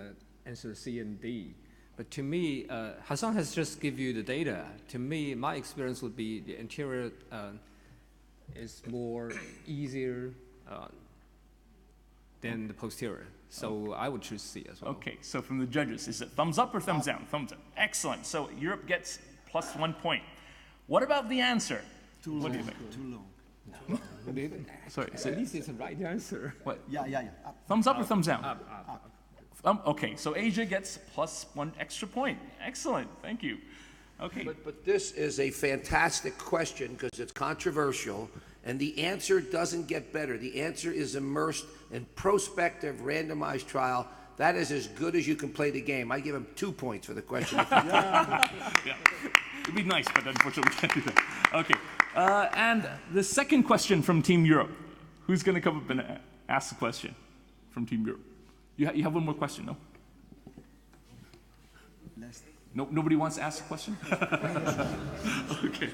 answer C and D. But to me, Hassan has just given you the data. To me, my experience would be the anterior is more easier than the posterior. So I would choose C as well. Okay, so from the judges, is it thumbs up or thumbs down? Thumbs up. Excellent. So Europe gets +1 point. What about the answer? What do you think? Too long. Sorry, at least it's the right answer. What? Yeah. Thumbs up or thumbs down? Up. Okay, so Asia gets +1 extra point. Excellent, thank you. Okay. But this is a fantastic question because it's controversial, and the answer doesn't get better. The answer is immersed in prospective randomized trial. That is as good as you can play the game. I give him 2 points for the question. Yeah. It'd be nice, but unfortunately we can't do that. Okay, and the second question from Team Europe. Who's going to come up and ask the question from Team Europe? You have one more question, no? No, nobody wants to ask a question? Okay.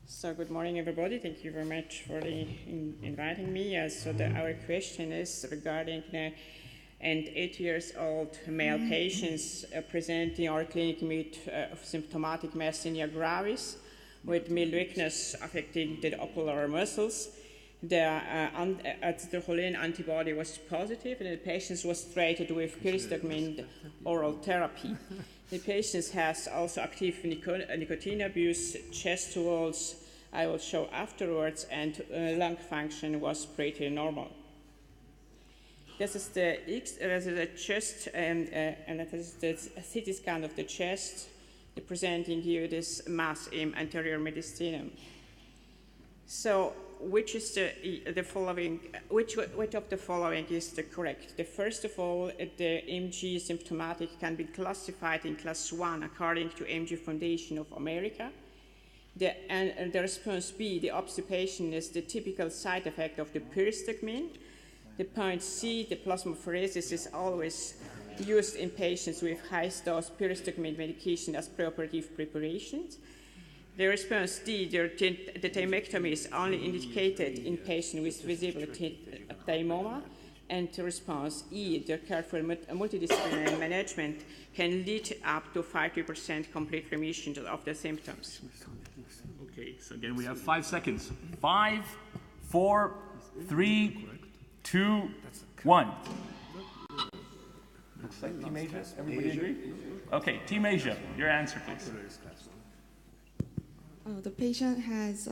So good morning, everybody. Thank you very much for inviting me. Our question is regarding and 8-year-old male patients presenting in our clinic with symptomatic myasthenia gravis with mild weakness affecting the ocular muscles. The acetylcholine antibody was positive, and the patient was treated with pyristigmine oral therapy. The patient has also active nicotine abuse, chest walls, I will show afterwards, and lung function was pretty normal. This is the chest, and that is the CT scan of the chest, presenting you this mass in anterior mediastinum. So, which is the following? Which of the following is the correct? The first of all, the MG symptomatic can be classified in class 1 according to MG Foundation of America. And the response B, the obstipation, is the typical side effect of the pyristigmine. The point C, the plasmapheresis, is always used in patients with high-dose pyristigmine medication as preoperative preparations. The response D, the thymectomy is only indicated in patients with visible thymoma. And the response E, the careful multidisciplinary management can lead up to 50% complete remission of the symptoms. Okay, so again, we have 5 seconds. 5, 4, 3, 2, 1. Looks like Team Asia. Everybody agree? Okay, Team Asia, your answer, please. The patient has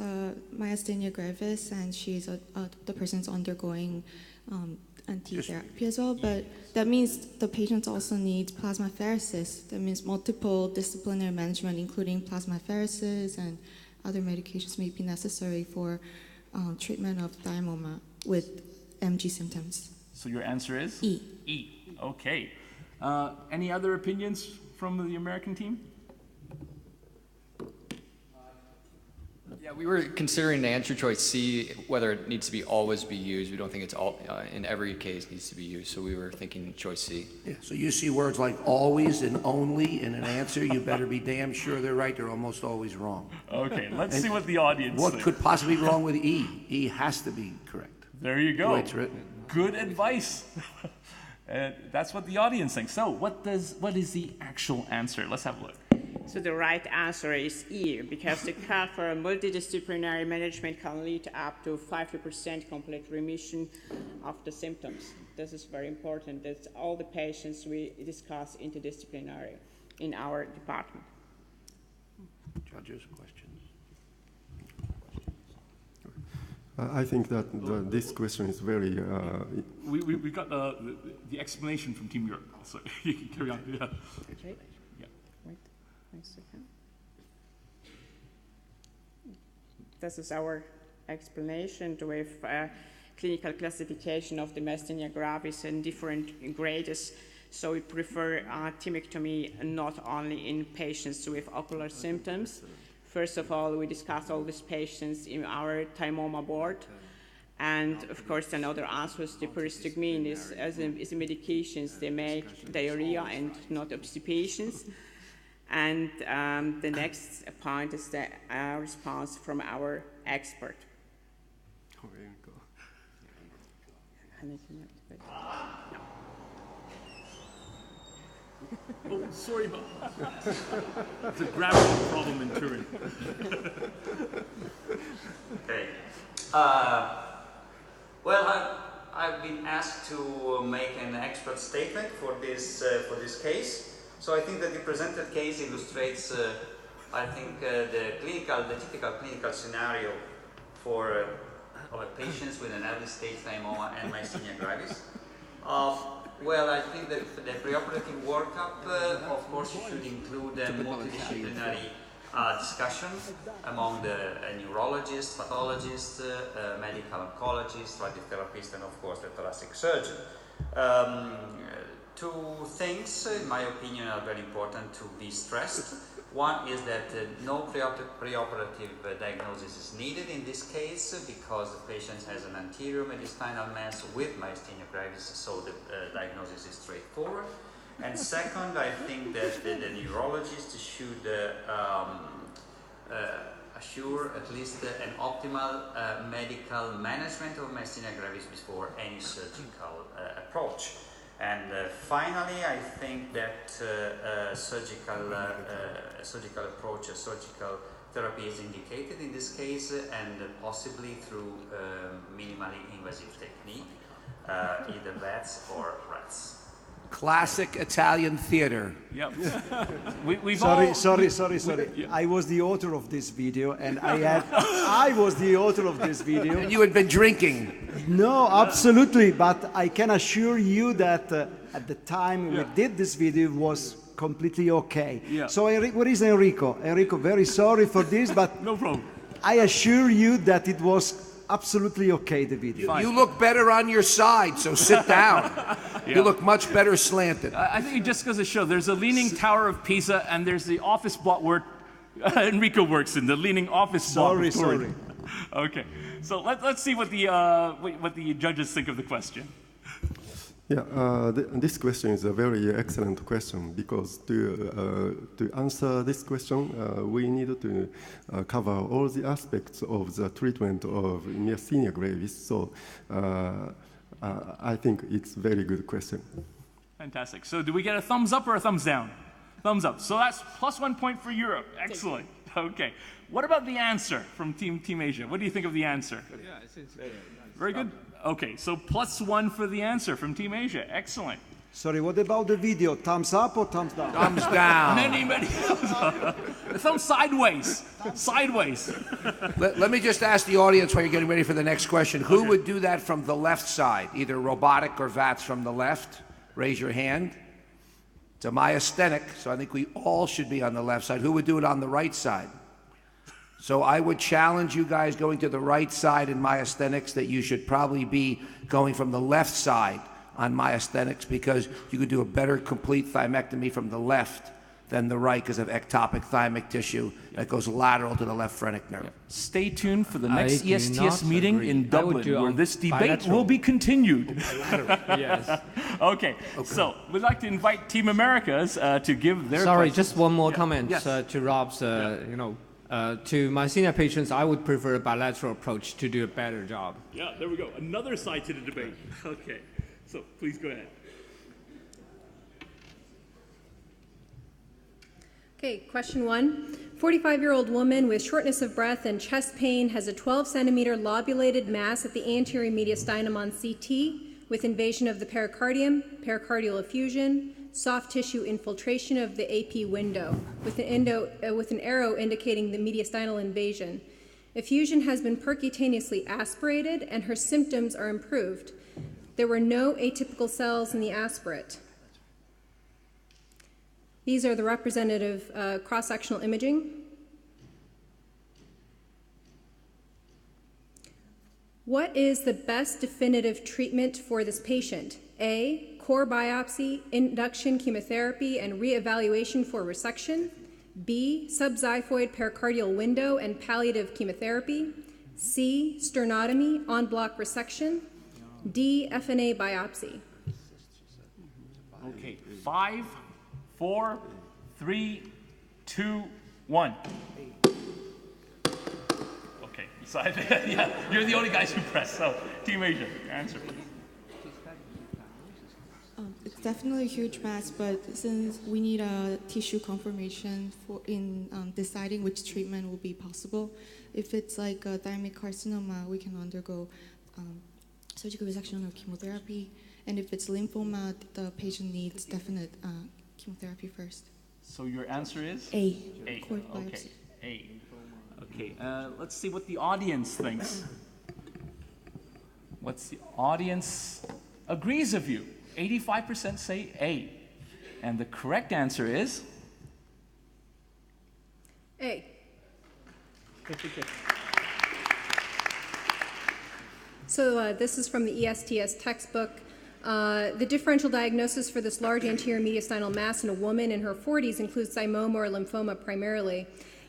myasthenia gravis, and the person's undergoing anti-therapy as well, but that means the patient also needs plasmapheresis. That means multiple disciplinary management, including plasmapheresis, and other medications may be necessary for treatment of thymoma with MG symptoms. So your answer is? E. E, okay. Any other opinions from the American team? Yeah, we were considering the answer choice C, whether it needs to be always be used. We don't think it's all in every case needs to be used, so we were thinking choice C. Yeah, so you see words like always and only in an answer, you better be damn sure they're right. They're almost always wrong. Okay, let's see what the audience What thinks. could possibly be wrong with E? E has to be correct. There you go. The way it's written. Good advice. That's what the audience thinks. So what is the actual answer? Let's have a look. So the right answer is E, because the careful multidisciplinary management can lead up to 50% complete remission of the symptoms. This is very important. That's all the patients we discuss interdisciplinary in our department. Judges, questions? I think that this question is very... We got the explanation from Team Europe, so you can carry on. Yeah. Okay. Yeah. Wait a second. This is our explanation with clinical classification of the myasthenia gravis in different grades. So we prefer thymectomy not only in patients with ocular symptoms. First of all, we discuss all these patients in our thymoma board. And of course, another answer is the pyristigmine is medications. They make diarrhea and not obstipations. And the next point is the response from our expert. Oh, there you go. Oh, sorry about it's a gravity problem in Turin. Okay. Well, I've been asked to make an expert statement for this case. So I think that the presented case illustrates, I think, the typical clinical scenario for patients with an early stage thymoma and myasthenia gravis. Well, I think that the preoperative workup, of course, should include a multidisciplinary discussion among the neurologist, pathologist, medical oncologist, radiotherapist, and of course the thoracic surgeon. Two things, in my opinion, are very important to be stressed. One is that no preoperative diagnosis is needed in this case because the patient has an anterior mediastinal mass with myasthenia gravis, so the diagnosis is straightforward. And second, I think that the neurologist should assure at least an optimal medical management of myasthenia gravis before any surgical approach. And finally, I think that surgical approach, surgical therapy is indicated in this case, and possibly through minimally invasive technique, either VATS or RATS. Classic Italian theater. Yep. Sorry. Yeah. I was the author of this video, and I was the author of this video. And you had been drinking. No, absolutely. But I can assure you that at the time we did this video, it was completely okay. Yeah. So where is Enrico? Enrico, very sorry for this, but no problem. I assure you that it was absolutely okay, the video. You look better on your side, so sit down. Yeah. You look much better slanted. I think it just goes to show there's a leaning tower of Pisa and there's the office block where Enrico works in the leaning office. Sorry. Okay, so let's see what the judges think of the question. Yeah, this question is a very excellent question because to answer this question, we need to cover all the aspects of the treatment of myasthenia gravis. So I think it's a very good question. Fantastic. So do we get a thumbs up or a thumbs down? Thumbs up. So that's +1 point for Europe. Excellent. Okay. What about the answer from Team Asia? What do you think of the answer? Yeah, it's very good. Okay, so +1 for the answer from Team Asia. Excellent. Sorry, what about the video? Thumbs up or thumbs down? Thumbs down. Many thumbs up. Thumbs sideways. Sideways. Let me just ask the audience while you're getting ready for the next question. Who would do that from the left side? Either robotic or VATS from the left? Raise your hand. It's a myasthenic, so I think we all should be on the left side. Who would do it on the right side? So I would challenge you guys going to the right side in myasthenics that you should probably be going from the left side on myasthenics because you could do a better complete thymectomy from the left than the right because of ectopic thymic tissue that goes lateral to the left phrenic nerve. Stay tuned for the next ESTS meeting in Dublin where this debate will be continued. Yes. Okay, so we'd like to invite Team Americas to give their Sorry, questions. just one more comment Yes. to Rob's, to myasthenia patients, I would prefer a bilateral approach to do a better job. Yeah, there we go. Another side to the debate. Okay, so please go ahead. Okay, question 1. 45-year-old woman with shortness of breath and chest pain has a 12-centimeter lobulated mass at the anterior mediastinum on CT with invasion of the pericardium, pericardial effusion, soft tissue infiltration of the AP window with an arrow indicating the mediastinal invasion. Effusion has been percutaneously aspirated and her symptoms are improved. There were no atypical cells in the aspirate. These are the representative cross-sectional imaging. What is the best definitive treatment for this patient? A, core biopsy, induction chemotherapy, and reevaluation for resection. B, subxiphoid pericardial window and palliative chemotherapy. C, sternotomy, en bloc resection. D, FNA biopsy. Okay, 5, 4, 3, 2, 1. Okay, yeah, you're the only guys who pressed. So, Team Asia, your answer, please. It's definitely a huge mass, but since we need a tissue confirmation in deciding which treatment will be possible, if it's like a thymic carcinoma, we can undergo surgical resection or chemotherapy, and if it's lymphoma, the patient needs definite chemotherapy first. So your answer is? A. Okay, A. Okay, let's see what the audience thinks. What's the audience agrees with you? 85% say A. And the correct answer is? A. So this is from the ESTS textbook. The differential diagnosis for this large anterior mediastinal mass in a woman in her 40s includes thymoma or lymphoma primarily.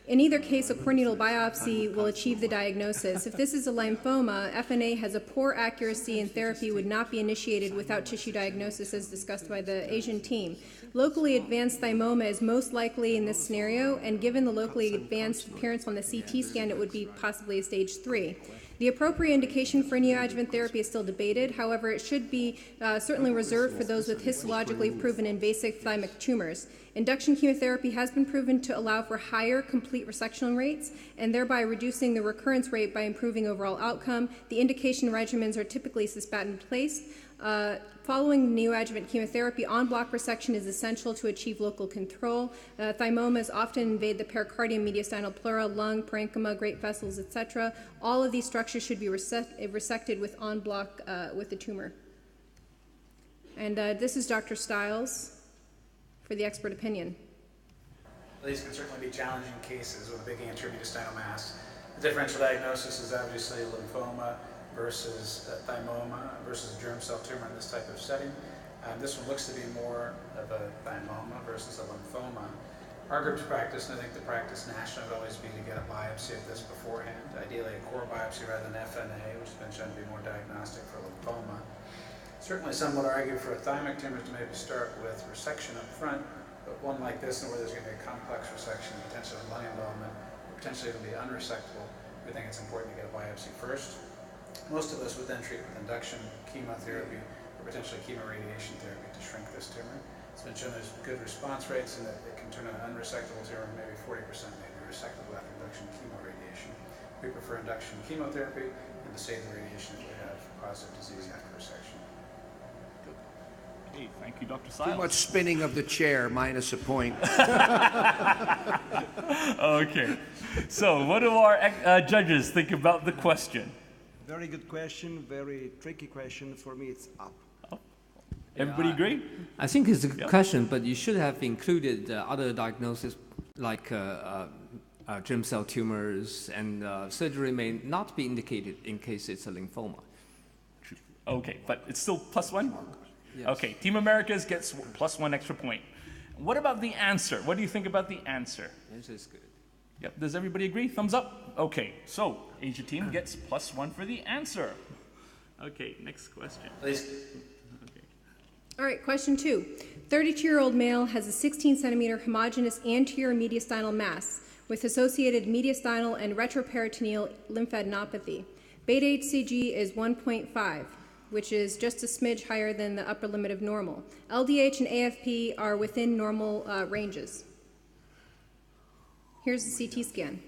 In either case, a core needle biopsy will achieve the diagnosis. If this is a lymphoma, FNA has a poor accuracy and therapy would not be initiated without tissue diagnosis as discussed by the Asian team. Locally advanced thymoma is most likely in this scenario, and given the locally advanced appearance on the CT scan, it would be possibly a stage 3. The appropriate indication for neoadjuvant therapy is still debated. However, it should be certainly reserved for those with histologically proven invasive thymic tumors. Induction chemotherapy has been proven to allow for higher complete resection rates and thereby reducing the recurrence rate by improving overall outcome. The indication regimens are typically cisplatin-based. Following neoadjuvant chemotherapy, en bloc resection is essential to achieve local control. Thymomas often invade the pericardium, mediastinal pleura, lung, parenchyma, great vessels, etc. All of these structures should be resected with en bloc with the tumor. And this is Dr. Stiles for the expert opinion. These can certainly be challenging cases with a big anterior mediastinal mass. The differential diagnosis is obviously lymphoma versus thymoma versus a germ cell tumor in this type of setting. This one looks to be more of a thymoma versus a lymphoma. Our group's practice, and I think the practice nationally would always be to get a biopsy of this beforehand, ideally a core biopsy rather than FNA, which has been shown to be more diagnostic for lymphoma. Certainly some would argue for a thymic tumor to maybe start with resection up front, but one like this, where there's going to be a complex resection, potentially lung involvement, or potentially even be unresectable, we think it's important to get a biopsy first. Most of us would then treat with induction chemotherapy or potentially chemoradiation therapy to shrink this tumor. It's been shown there's good response rates and that it can turn an unresectable tumor, maybe 40% may be resectable after induction chemoradiation. We prefer induction chemotherapy and to save the radiation if we have positive disease after resection. Hey, thank you, Dr. Siles. Too much spinning of the chair, minus a point. Okay, so what do our judges think about the question? Very good question, very tricky question. For me, it's up. Everybody agree? I think it's a good question, but you should have included other diagnoses like germ cell tumors, and surgery may not be indicated in case it's a lymphoma. Okay, but it's still +1? Yes. Okay, Team Americas gets +1 extra point. What about the answer? What do you think about the answer? The answer is good. Yep, does everybody agree? Thumbs up? Okay, so Asia team gets +1 for the answer. Okay, next question. Please. All right, question 2. 32-year-old male has a 16-centimeter homogeneous anterior mediastinal mass with associated mediastinal and retroperitoneal lymphadenopathy. Beta HCG is 1.5, which is just a smidge higher than the upper limit of normal. LDH and AFP are within normal ranges. Here's the CT scan.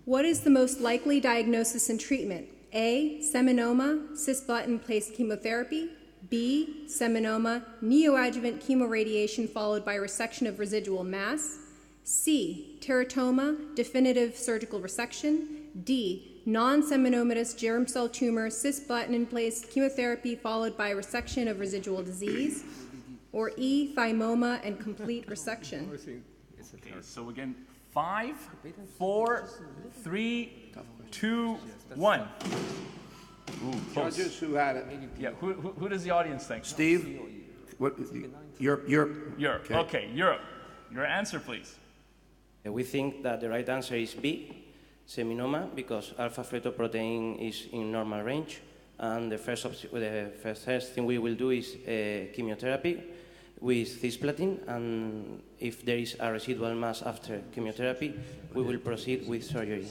What is the most likely diagnosis and treatment? A, seminoma, cisplatin-based chemotherapy. B, seminoma, neoadjuvant chemoradiation followed by resection of residual mass. C, teratoma, definitive surgical resection. D, non-seminomatous germ cell tumor, cisplatin-based chemotherapy followed by resection of residual disease. Or E, thymoma and complete resection. Okay, so again, 5, 4, 3, 2, 1. Ooh, close. Judges who had it. Yeah, who does the audience think? Steve? What? Europe. Europe. Okay, Europe. Your answer, please. We think that the right answer is B, seminoma, because alpha-fetoprotein is in normal range. And the first thing we will do is chemotherapy with cisplatin, and if there is a residual mass after chemotherapy, we will proceed with surgery.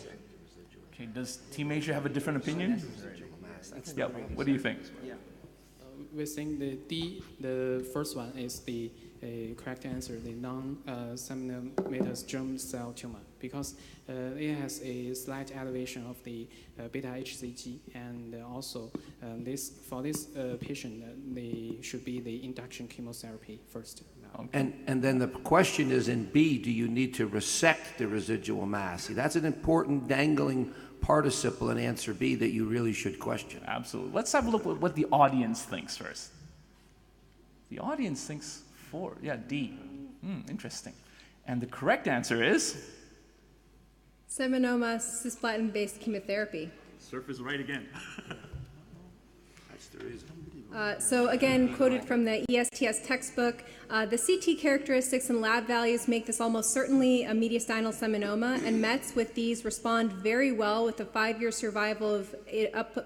Okay, does Team Asia have a different opinion? Yeah, what do you think? Yeah. We think the D, the first one, is the correct answer, the non-seminomatous germ cell tumor, because it has a slight elevation of the beta HCG, and also for this patient, they should be the induction chemotherapy first. And then the question is in B, do you need to resect the residual mass? See, that's an important dangling participle in answer B that you really should question. Absolutely. Let's have a look at what the audience thinks first. The audience thinks 4. Yeah, D. Interesting. And the correct answer is? Seminoma, cisplatin-based chemotherapy. Surf is right again. That's the reason. So again, quoted from the ESTS textbook, the CT characteristics and lab values make this almost certainly a mediastinal seminoma, and Mets with these respond very well with a 5-year survival of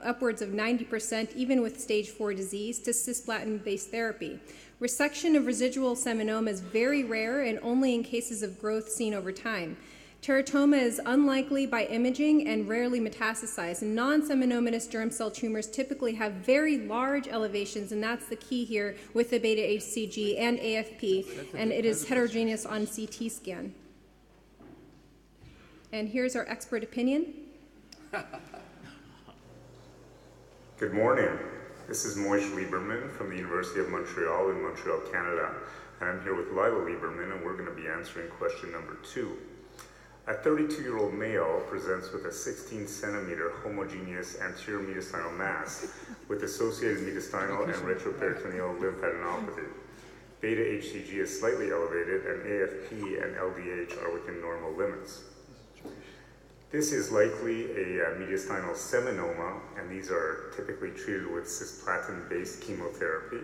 upwards of 90%, even with stage 4 disease, to cisplatin-based therapy. Resection of residual seminoma is very rare and only in cases of growth seen over time. Teratoma is unlikely by imaging and rarely metastasized. Non-seminomatous germ cell tumors typically have very large elevations, and that's the key here with the beta HCG and AFP, and it is heterogeneous on CT scan. And here's our expert opinion. Good morning. This is Moish Lieberman from the University of Montreal in Montreal, Canada. And I'm here with Lila Lieberman, and we're going to be answering question number 2. A 32-year-old male presents with a 16-centimeter homogeneous anterior mediastinal mass with associated mediastinal and retroperitoneal lymphadenopathy. Beta HCG is slightly elevated, and AFP and LDH are within normal limits. This is likely a mediastinal seminoma, and these are typically treated with cisplatin-based chemotherapy.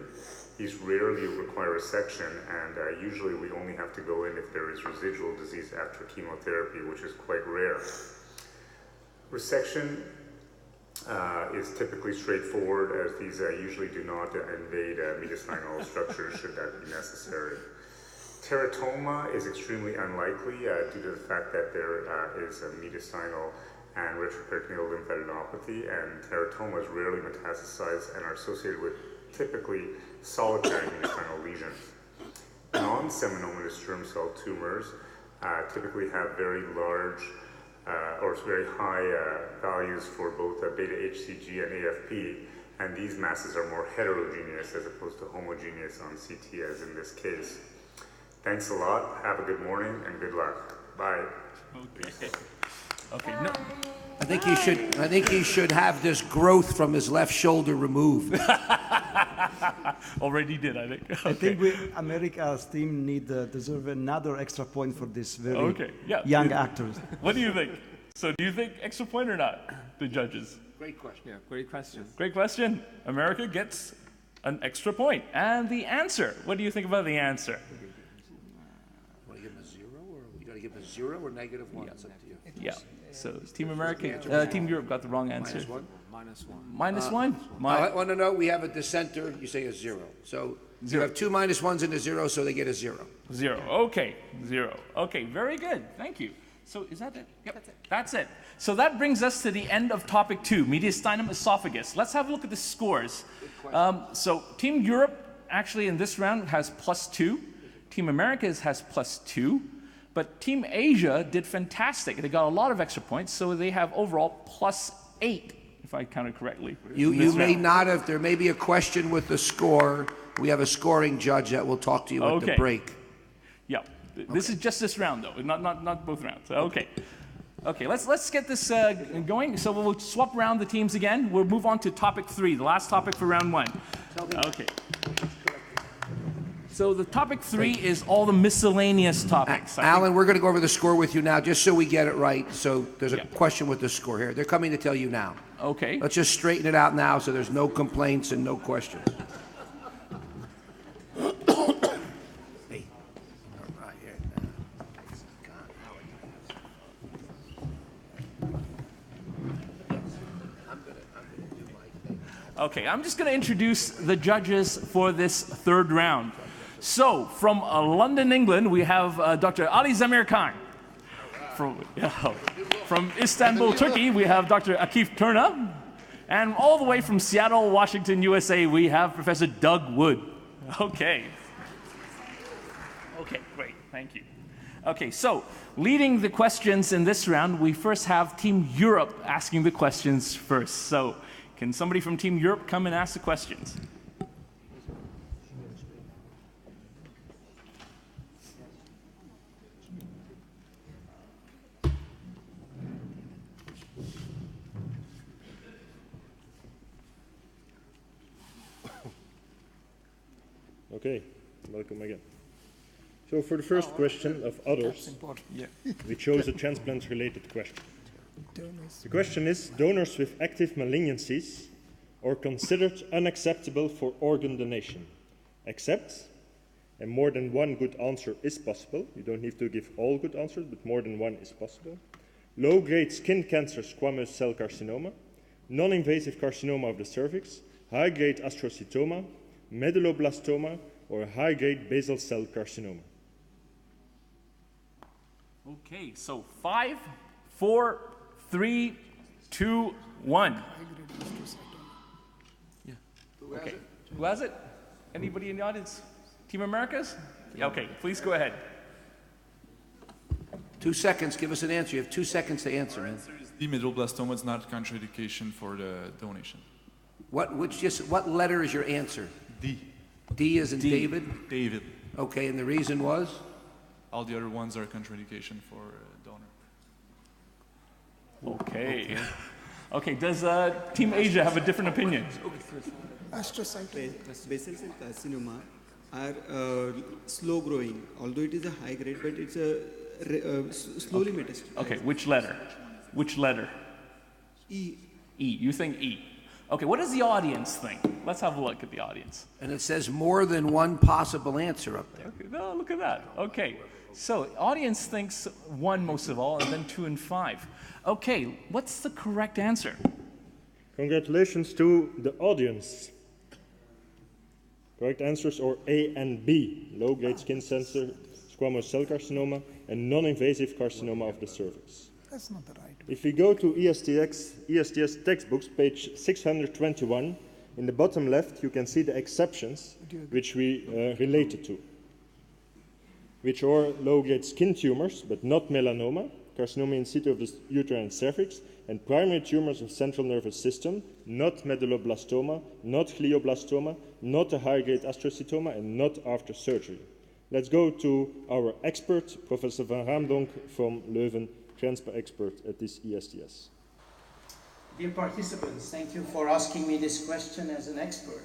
These rarely require resection, and usually we only have to go in if there is residual disease after chemotherapy, which is quite rare. Resection is typically straightforward, as these usually do not invade mediastinal structures should that be necessary. Teratoma is extremely unlikely due to the fact that there is a mediastinal and retroperitoneal lymphadenopathy, and teratomas rarely metastasize and are associated with typically solitary mediastinal lesions. Non-seminomatous germ cell tumors typically have very large or very high values for both beta-HCG and AFP, and these masses are more heterogeneous as opposed to homogeneous on CT, as in this case. Thanks a lot. Have a good morning and good luck. Bye. Okay. Okay. No. I think he should have this growth from his left shoulder removed. Already did, I think. Okay. I think America's team deserve another extra point for this very young actors. What do you think? So do you think extra point or not, the judges? Great question. Yeah, great question. Great question. America gets an extra point. And the answer, what do you think about the answer? Want to give him a 0, or you got to give him a 0 or -1? It's up to you. Yeah. So Team America, Team Europe got the wrong answer. -1? -1? No. We have a dissenter. You say a 0. So you have 2 -1s and a 0, so they get a 0. 0. Okay. 0. Okay. Very good. Thank you. So is that it? Yep. That's it. So that brings us to the end of topic 2, mediastinum esophagus. Let's have a look at the scores. So Team Europe actually in this round has +2. Team Americas has +2. But Team Asia did fantastic. They got a lot of extra points, so they have overall +8, if I counted correctly. You may not have. There may be a question with the score. We have a scoring judge that will talk to you at the break. Yeah. This is just this round, though, not both rounds. Okay. Okay, let's get this going. So we'll swap around the teams again. We'll move on to topic 3, the last topic for round 1. Okay. So the topic 3 is all the miscellaneous topics. Alan, we're going to go over the score with you now, just so we get it right. So there's a question with the score here. They're coming to tell you now. Okay. Let's just straighten it out now so there's no complaints and no questions. Okay, I'm just going to introduce the judges for this 3rd round. So, from London, England, we have Dr. Ali Zamir Khan. From Istanbul, Turkey, we have Dr. Akif Turna. And all the way from Seattle, Washington, USA, we have Professor Doug Wood. Okay. Okay, great, thank you. Okay, so leading the questions in this round, we first have Team Europe asking the questions first. So, can somebody from Team Europe come and ask the questions? Okay, welcome again. So for the first question of others, we chose a transplant-related question. The question is, donors with active malignancies are considered unacceptable for organ donation, except, and more than one good answer is possible, you don't need to give all good answers, but more than one is possible, low-grade skin cancer squamous cell carcinoma, non-invasive carcinoma of the cervix, high-grade astrocytoma, medulloblastoma, or high-grade basal cell carcinoma. Okay, so 5, 4, 3, 2, 1. Yeah. Okay. Who has it? Anybody in the audience? Team Americas? Yeah, okay, please go ahead. 2 seconds. Give us an answer. You have 2 seconds to answer. Our answer is the medulloblastoma is not a contraindication for the donation. What letter is your answer? D. D as in David? David. Okay, and the reason was? All the other ones are contraindication for donor. Okay. Okay, does Team Asia have a different opinion? Basal cell carcinoma are slow growing, although it is a high grade, but it's a slowly metastatic. Okay, which letter? Which letter? E. E. You think E. Okay, what does the audience think? Let's have a look at the audience. And it says more than one possible answer up there. Okay, no, look at that. Okay, so audience thinks 1 most of all, and then 2 and 5. Okay, what's the correct answer? Congratulations to the audience. Correct answers are A and B, low-grade skin cancer, squamous cell carcinoma, and non-invasive carcinoma of the cervix. That's not the right. If we go to ESTS textbooks, page 621, in the bottom left, you can see the exceptions which we related to, which are low-grade skin tumors, but not melanoma, carcinoma in situ of the uterine cervix, and primary tumors of central nervous system, not medulloblastoma, not glioblastoma, not a high-grade astrocytoma, and not after surgery. Let's go to our expert, Professor Van Raamdonk from Leuven, transplant expert at this ESTS. Dear participants, thank you for asking me this question as an expert.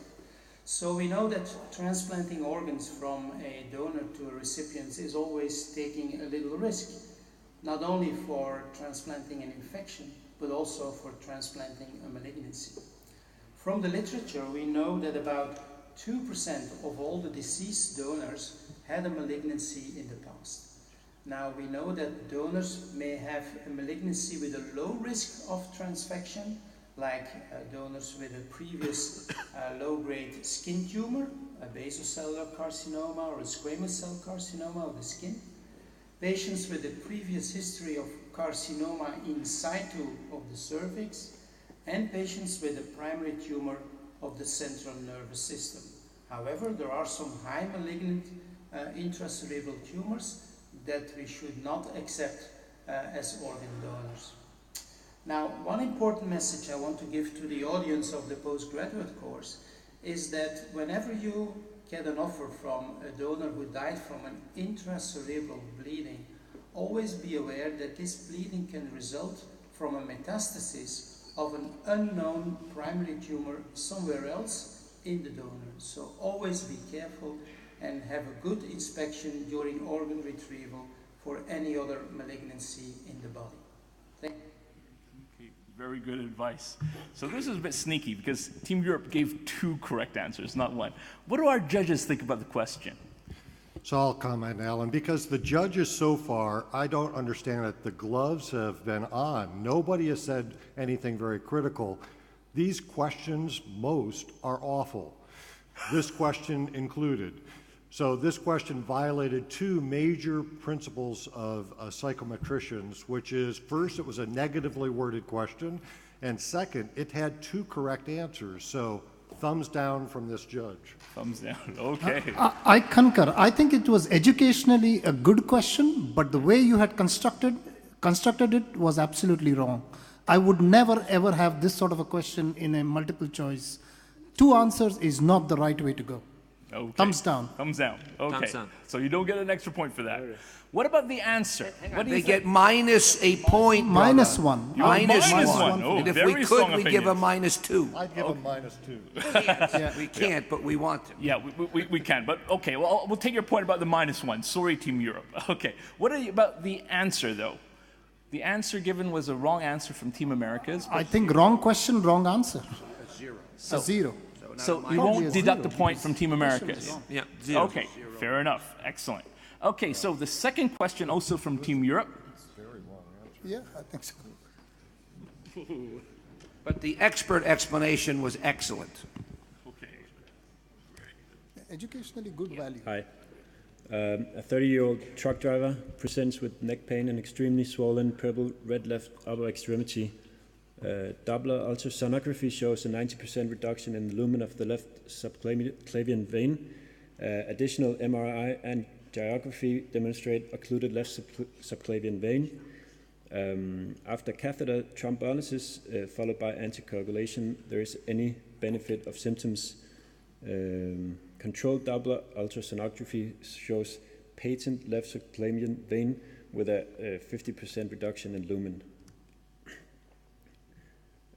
So we know that transplanting organs from a donor to a recipient is always taking a little risk, not only for transplanting an infection, but also for transplanting a malignancy. From the literature, we know that about 2% of all the deceased donors had a malignancy in the past. Now we know that donors may have a malignancy with a low risk of transfection, like donors with a previous low-grade skin tumor, a basocellular carcinoma or a squamous cell carcinoma of the skin, patients with a previous history of carcinoma in situ of the cervix, and patients with a primary tumor of the central nervous system. However, there are some high malignant intracerebral tumors that we should not accept as organ donors. Now, one important message I want to give to the audience of the postgraduate course is that whenever you get an offer from a donor who died from an intracerebral bleeding, always be aware that this bleeding can result from a metastasis of an unknown primary tumor somewhere else in the donor. So always be careful and have a good inspection during organ retrieval for any other malignancy in the body. Thank you. Okay, very good advice. So this is a bit sneaky because Team Europe gave 2 correct answers, not 1. What do our judges think about the question? So I'll comment, Alan, because the judges so far, I don't understand it. The gloves have been on. Nobody has said anything very critical. These questions, most, are awful. This question included. So this question violated 2 major principles of psychometricians, which is, first, it was a negatively worded question, and second, it had 2 correct answers. So thumbs down from this judge. Thumbs down, okay. I concur. I think it was educationally a good question, but the way you had constructed it was absolutely wrong. I would never ever have this sort of a question in a multiple choice. 2 answers is not the right way to go. Okay. Thumbs down. Thumbs down. Okay. Thumbs down. So you don't get an extra point for that. What about the answer? What do you They think? get minus a point. Minus brother. 1. You want Minus minus one. one. Oh, And if very we strong could, we'd give a opinions. minus 2. I'd give them minus 2. We can't, but we want to. Yeah, we can. But okay, well, we'll take your point about the minus 1. Sorry, Team Europe. Okay. What about the answer, though? The answer given was a wrong answer from Team Americas. I think wrong question, wrong answer. So, A 0. So you Probably won't a deduct 0. the point from Team Americas? Yeah, 0. Okay, fair enough. Excellent. Okay, so the second question also from Team Europe. Yeah, I think so. But the expert explanation was excellent. Educationally good value. Hi. A 30-year-old truck driver presents with neck pain and extremely swollen purple red left upper extremity. Doppler ultrasonography shows a 90% reduction in the lumen of the left subclavian vein. Additional MRI and angiography demonstrate occluded left subclavian vein. After catheter thrombolysis followed by anticoagulation, there is any benefit of symptoms. Controlled Doppler ultrasonography shows patent left subclavian vein with a 50% reduction in lumen.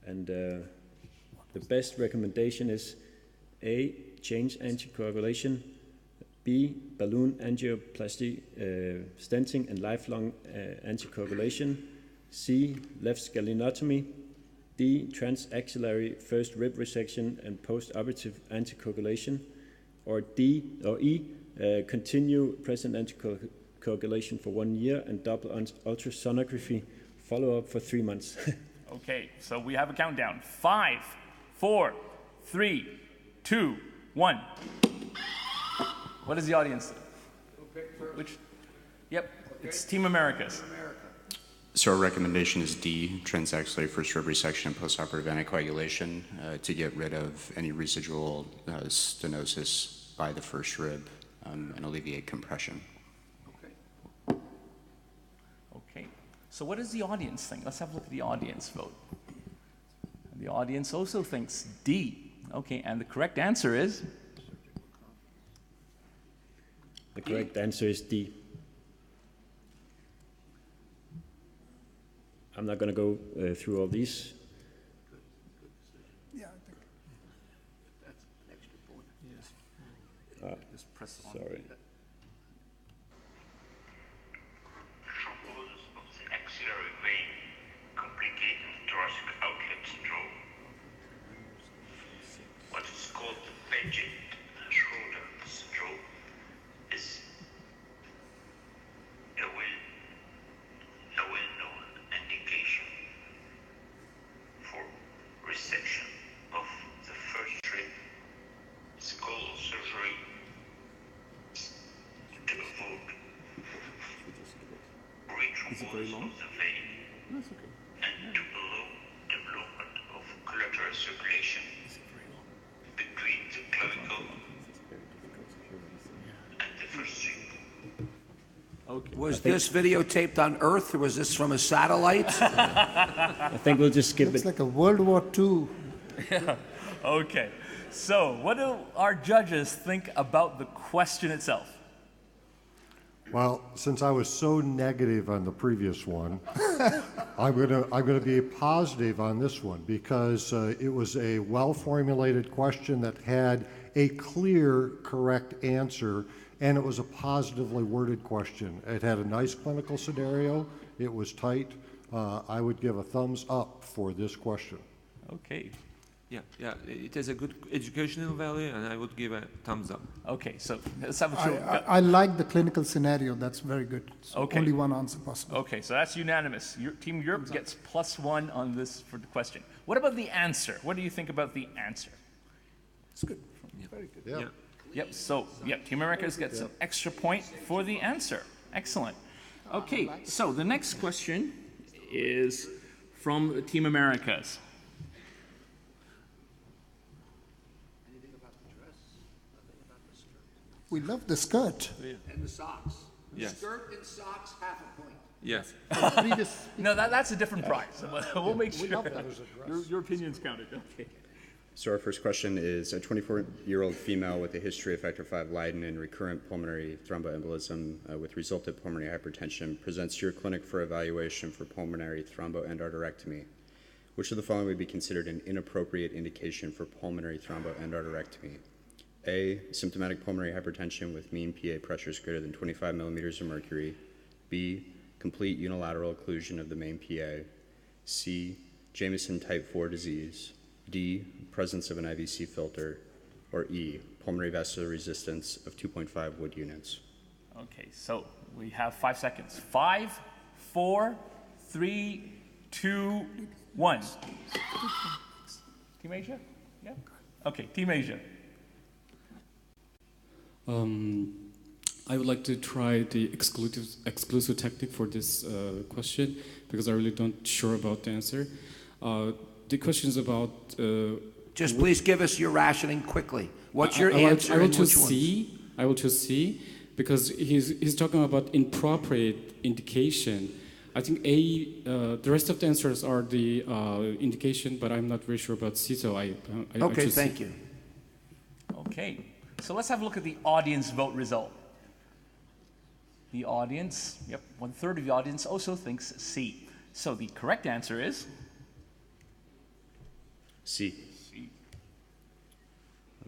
And the best recommendation is A, change anticoagulation, B, balloon angioplasty, stenting and lifelong anticoagulation, C, left scalenectomy, D, transaxillary first rib resection and post-operative anticoagulation, or E, continue present anticoagulation for 1 year and double ultrasonography follow-up for 3 months. Okay, so we have a countdown. 5, 4, 3, 2, 1. What is the audience? Which? Yep, it's Team Americas. So our recommendation is D, transaxillary first rib resection and postoperative anticoagulation to get rid of any residual stenosis by the first rib and alleviate compression. Okay, so what does the audience think? Let's have a look at the audience vote. The audience also thinks D. Okay, and the correct answer is? The correct answer is D. I'm not going to go through all these. Yeah, I think that's an extra point. Yes. Just press on. Sorry. Thrombosis of the axillary vein, complicating thoracic outlet syndrome. What is called the Paget-Schroeder syndrome is a well-known indication for resection of the first rib, skull surgery to avoid rethrombosis of the vein and to allow development of collateral circulation between the clavicle and the first rib. Okay. Was this videotaped on Earth, or was this from a satellite? I think we'll just skip Looks it. like a World War II. Yeah. Okay, so what do our judges think about the question itself? Well, since I was so negative on the previous one, I'm gonna be positive on this one because it was a well-formulated question that had a clear, correct answer, and it was a positively worded question. It had a nice clinical scenario. It was tight. I would give a thumbs up for this question. Okay. Yeah, it has a good educational value, and I would give a thumbs up. Okay, so let's have a I like the clinical scenario. That's very good. So Okay. only one answer possible. Okay, so that's unanimous. Team Europe gets +1 on this for the question. What about the answer? What do you think about the answer? It's good. Very good. Yeah. Yep, so, Team Americas gets an extra point for the answer. Excellent. Okay, so the next question is from Team Americas. We love the skirt. And the socks. Yes. Skirt and socks, half a point. Yes. No, that's a different prize. We'll make We sure love that as a dress. your opinion's counted. Okay. So our first question is, a 24-year-old female with a history of factor V Leiden and recurrent pulmonary thromboembolism with resultant pulmonary hypertension presents to your clinic for evaluation for pulmonary thromboendarterectomy. Which of the following would be considered an inappropriate indication for pulmonary thromboendarterectomy? A, symptomatic pulmonary hypertension with mean PA pressures greater than 25 millimeters of mercury. B, complete unilateral occlusion of the main PA. C, Jameson type 4 disease. D, presence of an IVC filter. Or E, pulmonary vascular resistance of 2.5 Wood units. Okay, so we have 5 seconds. 5, 4, 3, 2, 1. Team Asia? Yeah? Okay, Team Asia. I would like to try the exclusive technique for this question because I really don't sure about the answer. The question is about. Just please give us your rationing quickly. What's your answer? I will and choose which C. ones? I will choose C because he's talking about inappropriate indication. I think A. The rest of the answers are the indication, but I'm not very sure about C. So I Okay, choose thank C. you. Okay, so let's have a look at the audience vote result. The audience, 1/3 of the audience also thinks C. So the correct answer is? C.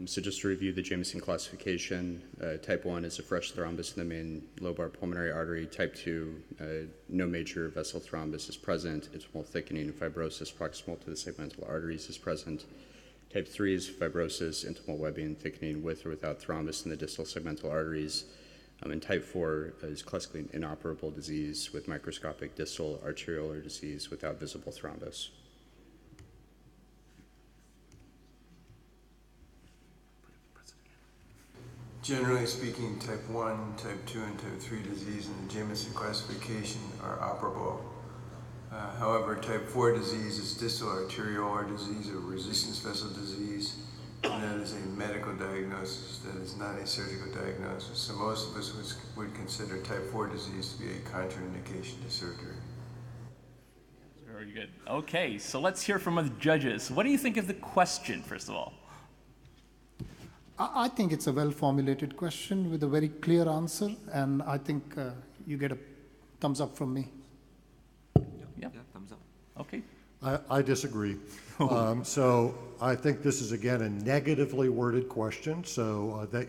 So just to review the Jameson classification, type 1 is a fresh thrombus in the main lobar pulmonary artery. Type 2, no major vessel thrombus is present. Intimal thickening and fibrosis proximal to the segmental arteries is present. Type 3 is fibrosis, intimal webbing, and thickening with or without thrombus in the distal segmental arteries. And type 4 is classically an inoperable disease with microscopic distal arteriolar disease without visible thrombus. Generally speaking, type 1, type 2, and type 3 disease in the Jameson classification are operable. However, type 4 disease is distal arteriolar disease or resistance vessel disease, and that is a medical diagnosis, that is not a surgical diagnosis. So most of us would consider type 4 disease to be a contraindication to surgery. Very good. Okay, so let's hear from the judges. What do you think of the question, first of all? I think it's a well-formulated question with a very clear answer, and I think you get a thumbs up from me. Yeah, thumbs up. Okay. I disagree. So I think this is, again, a negatively worded question, so that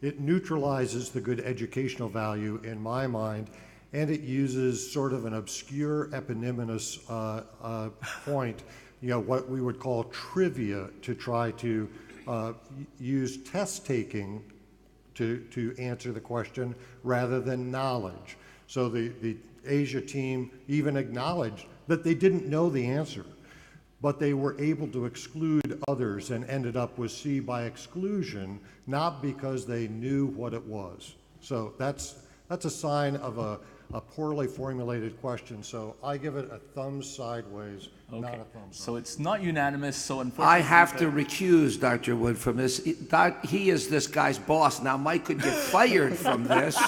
it neutralizes the good educational value in my mind, and it uses sort of an obscure eponymous point, what we would call trivia, to try to use test taking to answer the question rather than knowledge. So the Asia team even acknowledged that they didn't know the answer, but they were able to exclude others and ended up with C by exclusion, not because they knew what it was. So that's a sign of a poorly formulated question. So I give it a thumbs sideways, not a thumbs up. So it's not unanimous, so unfortunately... I have to recuse Dr. Wood from this. He is this guy's boss. Now Mike could get fired from this,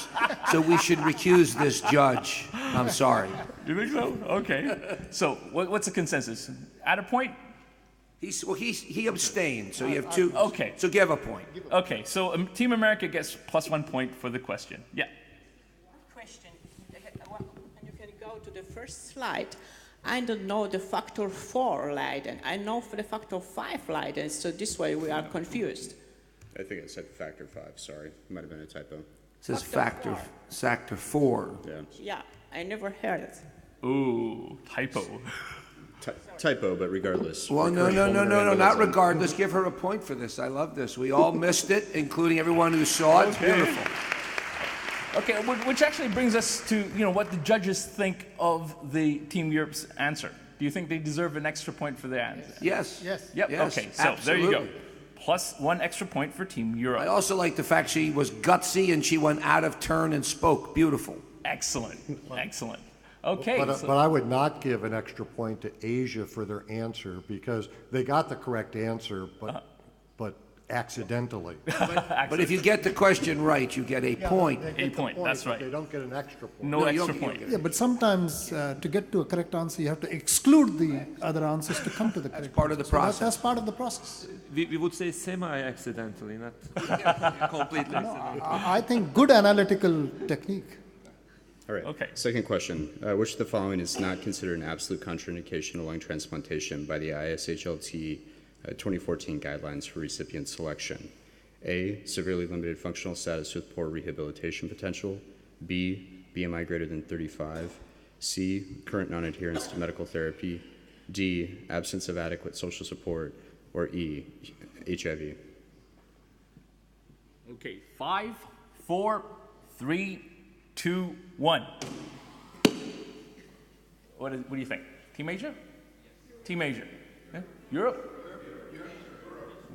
so we should recuse this judge. I'm sorry. You think so? Okay. So what's the consensus? Add a point? He abstained, so you have two. Okay. So give a point. Okay, so Team America gets plus 1 point for the question. Yeah. Question. You can go to the first slide. I don't know the factor 4 Leiden. I know for the factor 5 Leiden, so this way we are confused. I think it said factor 5, sorry. It might have been a typo. It says factor 4. Yeah. Yeah, I never heard it. Ooh, typo. Typo, but regardless. Well, no, not regardless. Give her a point for this. I love this. We all missed it, including everyone who saw it. It's beautiful. Okay, which actually brings us to what the judges think of the Team Europe's answer. Do you think they deserve an extra point for their answer? Yes. Yep. Yes, okay, so absolutely. there you go. Plus 1 extra point for Team Europe. I also like the fact she was gutsy and she went out of turn and spoke. Beautiful. Excellent. Excellent. Okay. But I would not give an extra point to Asia for their answer because they got the correct answer, but accidentally. But if you get the question right, you get a point. A point, that's right. They don't get an extra point. No extra point. Yeah, but sometimes to get to a correct answer, you have to exclude the other answers to come to the correct answer. Part of the process. That's part of the process. We would say semi-accidentally, not completely accidentally. I think good analytical technique. All right. Okay. Second question. Which of the following is not considered an absolute contraindication of lung transplantation by the ISHLT 2014 guidelines for recipient selection? A, severely limited functional status with poor rehabilitation potential. B, BMI greater than 35. C, current non-adherence to medical therapy. D, absence of adequate social support. Or E, HIV. Okay, 5, 4, 3, 2, 1. What do you think? Team Asia? Team Asia. Yeah? Europe?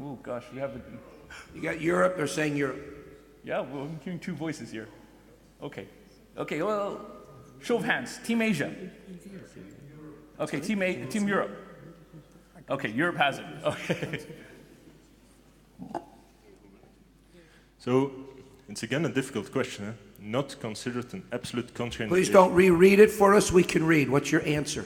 Oh gosh, you have You got Europe, they're saying Europe. Yeah, well, I'm hearing 2 voices here. Okay. Okay, well, show of hands. Team Asia. Okay, Team Europe. Okay, Europe has it. Okay. So, it's again a difficult question. Not considered an absolute contraindication. Please don't reread it for us. We can read. What's your answer?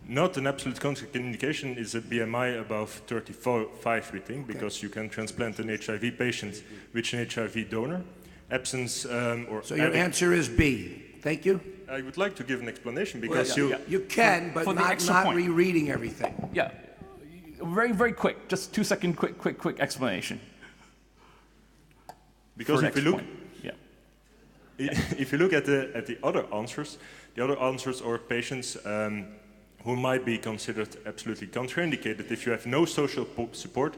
Not an absolute contraindication is a BMI above 35, we think, because you can transplant an HIV patient with an HIV donor. Absence or... So your answer is B. Thank you. I would like to give an explanation because You can, but not rereading everything. Yeah. very, very quick, just 2-second quick explanation. Because if you look, yeah. If you look at the other answers are patients who might be considered absolutely contraindicated. If you have no social support,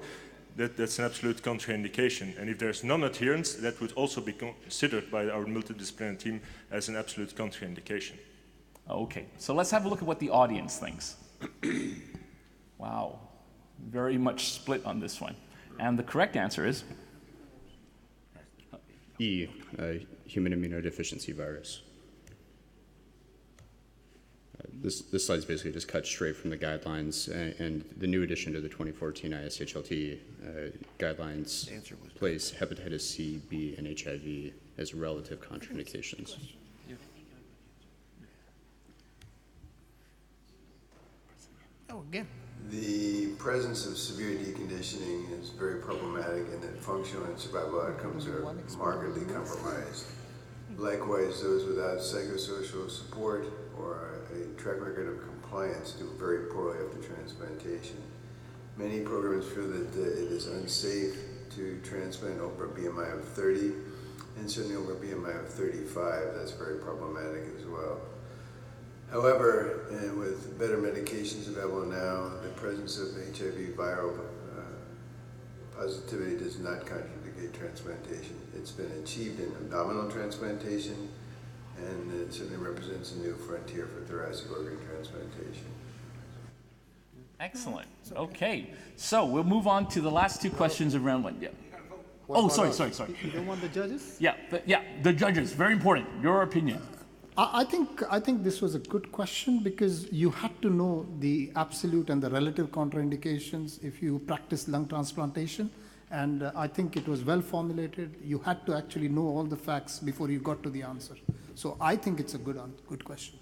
that's an absolute contraindication. And if there's non-adherence, that would also be considered by our multidisciplinary team as an absolute contraindication. Okay, so let's have a look at what the audience thinks. Wow, very much split on this one. And the correct answer is? E, human immunodeficiency virus. This slide is basically just cut straight from the guidelines, and the new addition to the 2014 ISHLT guidelines place hepatitis C, B, and HIV as relative contraindications. Oh, again. The presence of severe deconditioning is very problematic in that functional and survival outcomes are markedly compromised. Likewise, those without psychosocial support or a track record of compliance do very poorly after transplantation. Many programs feel that it is unsafe to transplant over a BMI of 30, and certainly over a BMI of 35. That's very problematic as well. However, with better medications available now, the presence of HIV viral positivity does not contraindicate transplantation. It's been achieved in abdominal transplantation, and it certainly represents a new frontier for thoracic organ transplantation. Excellent. Okay, so we'll move on to the last two questions of round one. Yeah. Oh, sorry. You don't want the judges? Yeah, the judges, very important. Your opinion. I think this was a good question because you had to know the absolute and the relative contraindications if you practice lung transplantation. And I think it was well formulated. You had to actually know all the facts before you got to the answer. So I think it's a good question.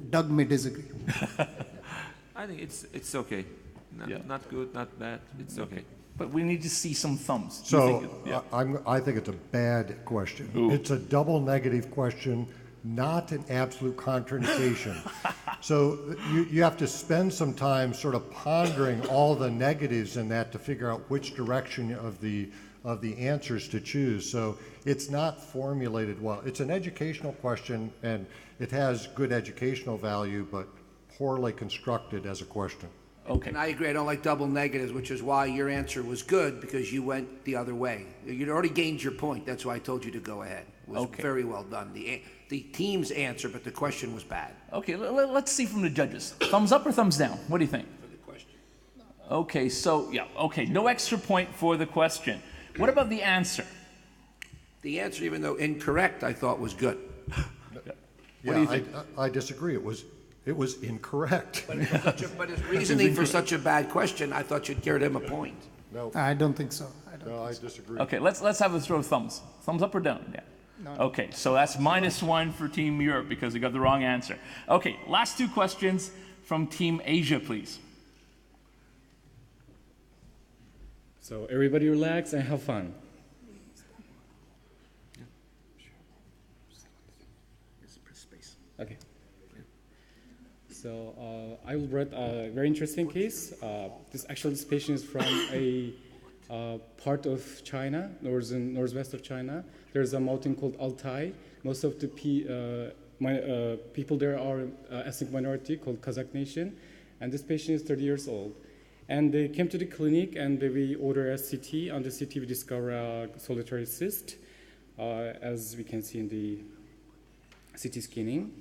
Doug may disagree. I think it's okay. Not good, not bad. It's okay. But we need to see some thumbs. So I think it's a bad question. Ooh. It's a double negative question, not an absolute contraindication. So you have to spend some time sort of pondering all the negatives in that to figure out which direction of the answers to choose. So it's not formulated well. It's an educational question, and it has good educational value, but poorly constructed as a question. Okay. And I agree. I don't like double negatives, which is why your answer was good, because you went the other way. You'd already gained your point. That's why I told you to go ahead. It was very well done. The team's answer, but the question was bad. Okay, let's see from the judges. Thumbs up or thumbs down? What do you think? For the question. Okay, so, no extra point for the question. What about the answer? The answer, even though incorrect, I thought was good. What do you think? I disagree. It was incorrect. But his reasoning for such a bad question, I thought you'd give him a point. No. I don't think so. I disagree. Okay, let's have a throw of thumbs. Thumbs up or down? Yeah. No. Okay, so that's -1 for Team Europe because they got the wrong answer. Okay, last two questions from Team Asia, please. So everybody relax and have fun. Okay. So I read a very interesting case. This patient is from a part of China, northwest of China. There's a mountain called Altai. Most of the people there are ethnic minority called Kazakh nation, and this patient is 30 years old. And they came to the clinic, and we order a CT. On the CT, we discover a solitary cyst, as we can see in the CT scanning.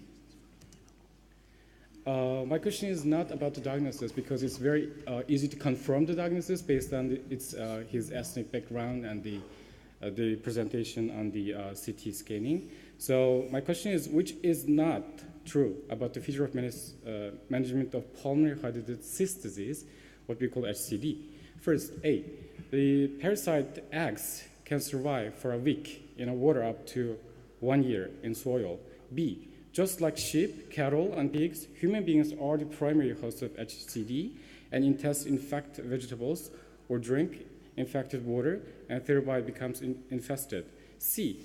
My question is not about the diagnosis, because it's very easy to confirm the diagnosis based on his ethnic background and the presentation on the CT scanning. So my question is, which is not true about the feature of management of pulmonary hydatid cyst disease, what we call HCD? First, A, the parasite eggs can survive for a week in water up to 1 year in soil. B, just like sheep, cattle, and pigs, human beings are the primary host of HCD and ingest infect vegetables or drink infected water and thereby becomes infested. C,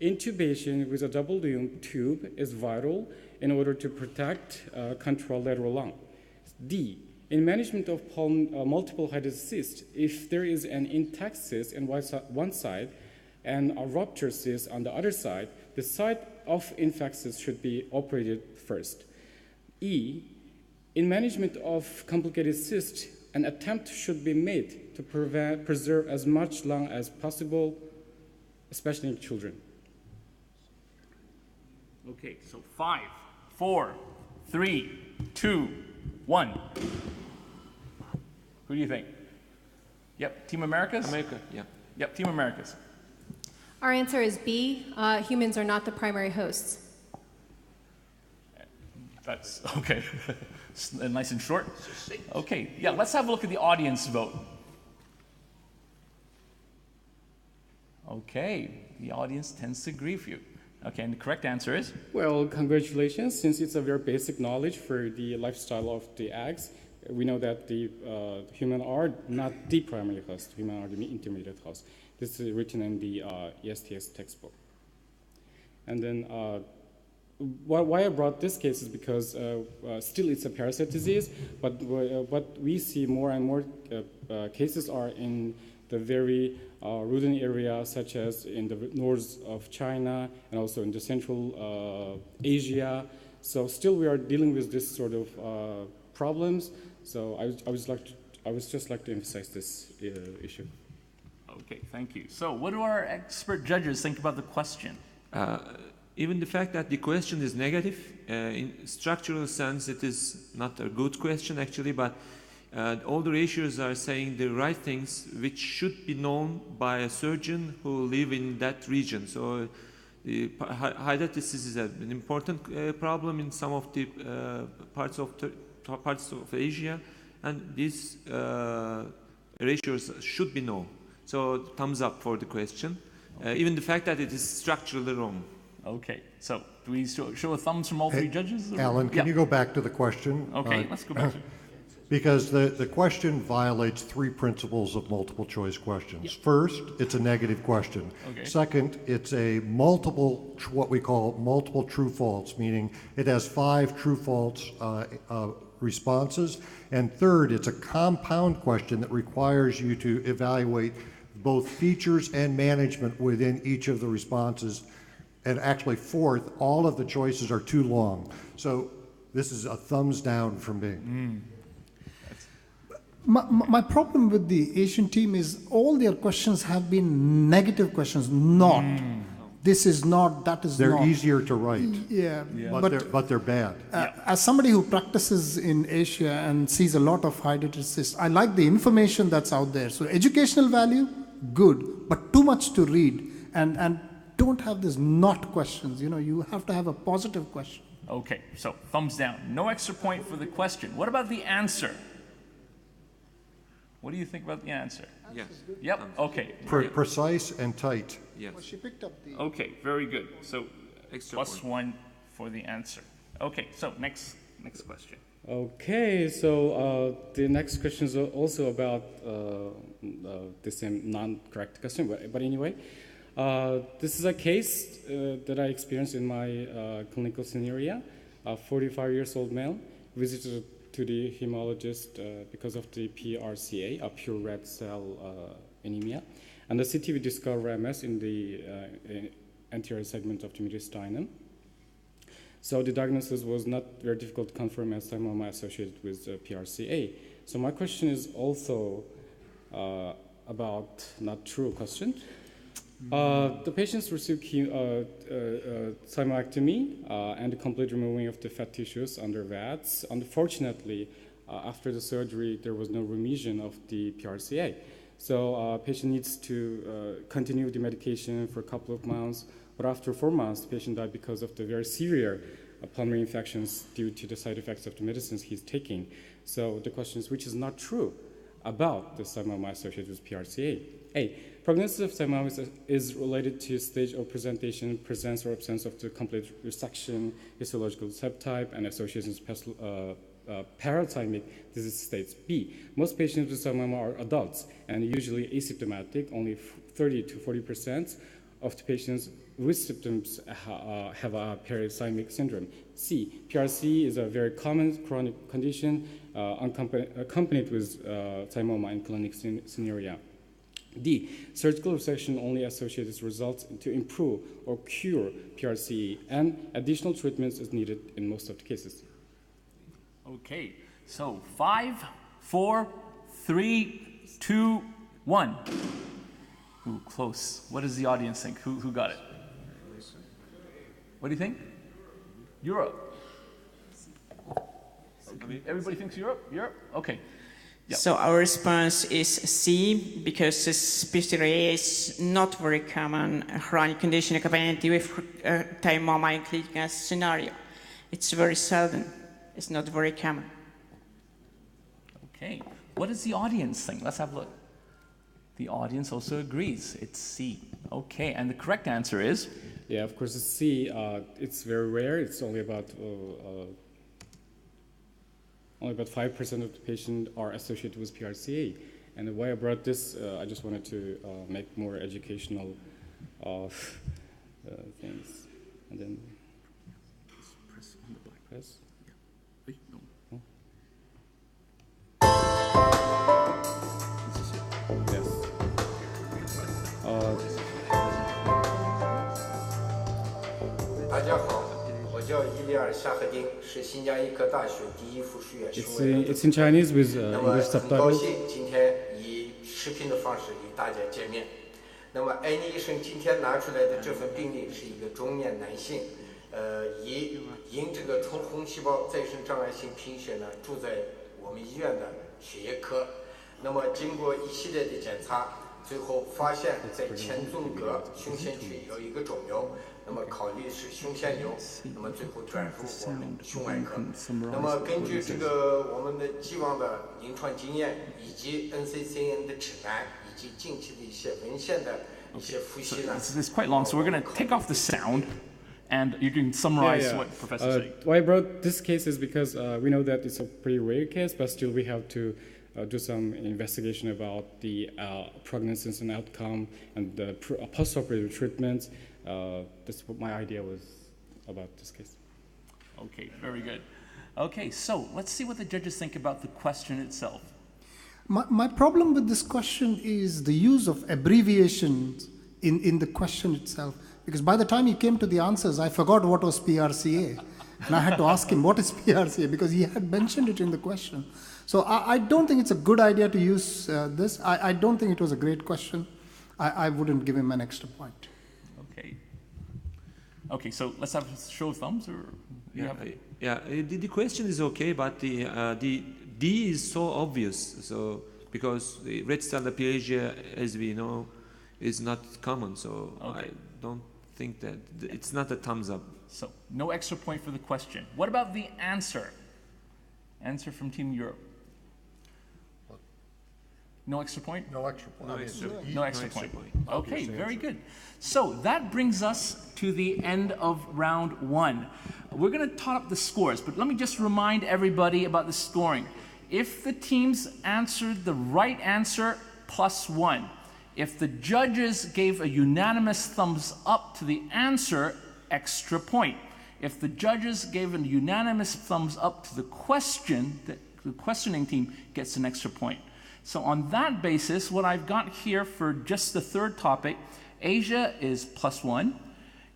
intubation with a double tube is vital in order to protect control lateral lung. D, In management of multiple hydatid cysts, if there is an intact cyst on one side and a ruptured cyst on the other side, the site of intact cyst should be operated first. E, in management of complicated cysts, an attempt should be made to preserve as much lung as possible, especially in children. Okay, so 5, 4, 3, 2, 1. Who do you think? Yep, Team Americas? America, yeah. Yep, Team Americas. Our answer is B. Humans are not the primary hosts. That's okay. Nice and short. Okay, yeah, let's have a look at the audience vote. Okay, the audience tends to agree with you. Okay, and the correct answer is? Well, congratulations. Since it's a very basic knowledge for the lifestyle of the eggs, we know that the human are not the primary host, human are the intermediate host. This is written in the ESTS textbook. And then why I brought this case is because still it's a parasite disease, but what we see more and more cases are in the very rural area, such as in the north of China and also in the central Asia. So still we are dealing with this sort of problems. So I was just like to emphasize this issue. Okay, thank you. So what do our expert judges think about the question? Even the fact that the question is negative, in structural sense, it is not a good question actually, but all the ratios are saying the right things which should be known by a surgeon who live in that region. So the hydatid is an important problem in some of the parts of Asia, and these ratios should be known. So thumbs up for the question, even the fact that it is structurally wrong. Okay, so do we show a thumbs from all three judges? Alan, can you go back to the question? Okay, let's go back to it. Because the question violates three principles of multiple choice questions. Yep. First, it's a negative question. Okay. Second, it's a what we call multiple true false, meaning it has 5 true false responses. And third, it's a compound question that requires you to evaluate both features and management within each of the responses. And actually, fourth, all of the choices are too long. So this is a thumbs down from me. My problem with the Asian team is all their questions have been negative questions, not this is not, that is They're not. They're easier to write. Yeah. But they're bad. As somebody who practices in Asia and sees a lot of hydatid cysts, I like the information that's out there. So educational value, good, but too much to read. And don't have these not questions. You know, you have to have a positive question. Okay, so thumbs down. No extra point for the question. What about the answer? What do you think about the answer? Yes. Yep. Okay. Precise and tight. Yes. Well, she picked up the. Okay. Very good. So extra +1 for the answer. Okay. So next question. Okay. So the next question is also about the same non-correct question, but anyway, this is a case that I experienced in my clinical scenario. A 45-year-old male visited to the hematologist because of the PRCA, a pure red cell anemia. And the CT we discovered MS in the anterior segment of the mediastinum. So the diagnosis was not very difficult to confirm as thymoma associated with PRCA. So my question is also about not true question. The patients received thymoectomy and complete removing of the fat tissues under VATS. Unfortunately, after the surgery, there was no remission of the PRCA. So patient needs to continue the medication for a couple of months, but after 4 months, the patient died because of the very severe pulmonary infections due to the side effects of the medicines he's taking. So the question is, which is not true about the thymoma associated with PRCA? A, prognosis of thymoma is related to stage of presentation, presence or absence of the complete resection, histological subtype, and associations with parathymic disease states. B, most patients with thymoma are adults and usually asymptomatic. Only 30 to 40% of the patients with symptoms have a pericymic syndrome. C, PRC is a very common chronic condition accompanied with thymoma in clinic scenario. D, surgical resection only associates results to improve or cure PRCE, and additional treatments is needed in most of the cases. Okay, so 5, 4, 3, 2, 1. Ooh, close. What does the audience think? Who got it? What do you think? Europe. Okay. Everybody thinks Europe? Europe? Okay. Yep. So our response is C, because this PRCE is not very common chronic condition accompanied with thymoma in clinical scenario. It's very seldom. It's not very common. Okay. What does the audience think? Let's have a look. The audience also agrees. It's C. Okay. And the correct answer is? Yeah, of course, it's C. It's very rare. It's only about 5% of the patients are associated with PRCA. And why I brought this, I just wanted to make more educational things. And then press on the black press. Yeah. No. Yes. 大家好，我叫伊利尔夏赫丁，是新疆医科大学第一附属院生物。It's in Chinese with English 很高 subtitles. 兴今天以视频的方式与大家见面。那么安妮医生今天拿出来的这份病例是一个中年男性，因这个纯红细胞再生障碍性贫血呢，住在我们医院的血液科。那么经过一系列的检查，最后发现在前纵隔胸腺区有一个肿瘤。那么考虑是胸腺瘤，那么最后转入我们胸外科。那么根据这个我们的既往的临床经验，以及 NCCN 的指南，以及近期的一些文献的一些复习呢。This is quite long, so we're going to take off the sound, and you can summarize what Professor said. Why I brought this case is because we know that it's a pretty rare case, but still we have to do some investigation about the prognosis and outcome and the post-operative treatments. That's what my idea was about this case. Okay, very good. Okay, so let's see what the judges think about the question itself. My problem with this question is the use of abbreviations in the question itself. Because by the time he came to the answers, I forgot what was PRCA. And I had to ask him, what is PRCA? Because he had mentioned it in the question. So I don't think it's a good idea to use this. I don't think it was a great question. I wouldn't give him an extra point. Okay. Okay, so let's have a show of thumbs, or the question is okay, but the D is so obvious. So because the red cell aplasia, as we know, is not common. So I don't think that it's not a thumbs up. So no extra point for the question. What about the answer? Answer from Team Europe. No extra point? No extra point. No extra point. Okay, very good. So that brings us to the end of round one. We're going to tot up the scores, but let me just remind everybody about the scoring. If the teams answered the right answer, +1. If the judges gave a unanimous thumbs up to the answer, extra point. If the judges gave a unanimous thumbs up to the question, the questioning team gets an extra point. So on that basis, what I've got here for just the third topic, Asia is +1,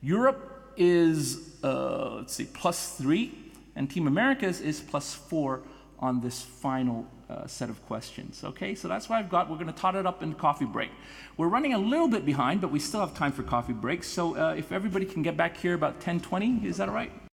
Europe is, let's see, +3, and Team Americas is +4 on this final set of questions. Okay, so that's what I've got. We're going to tot it up in the coffee break. We're running a little bit behind, but we still have time for coffee break. So if everybody can get back here about 10:20, is that all right?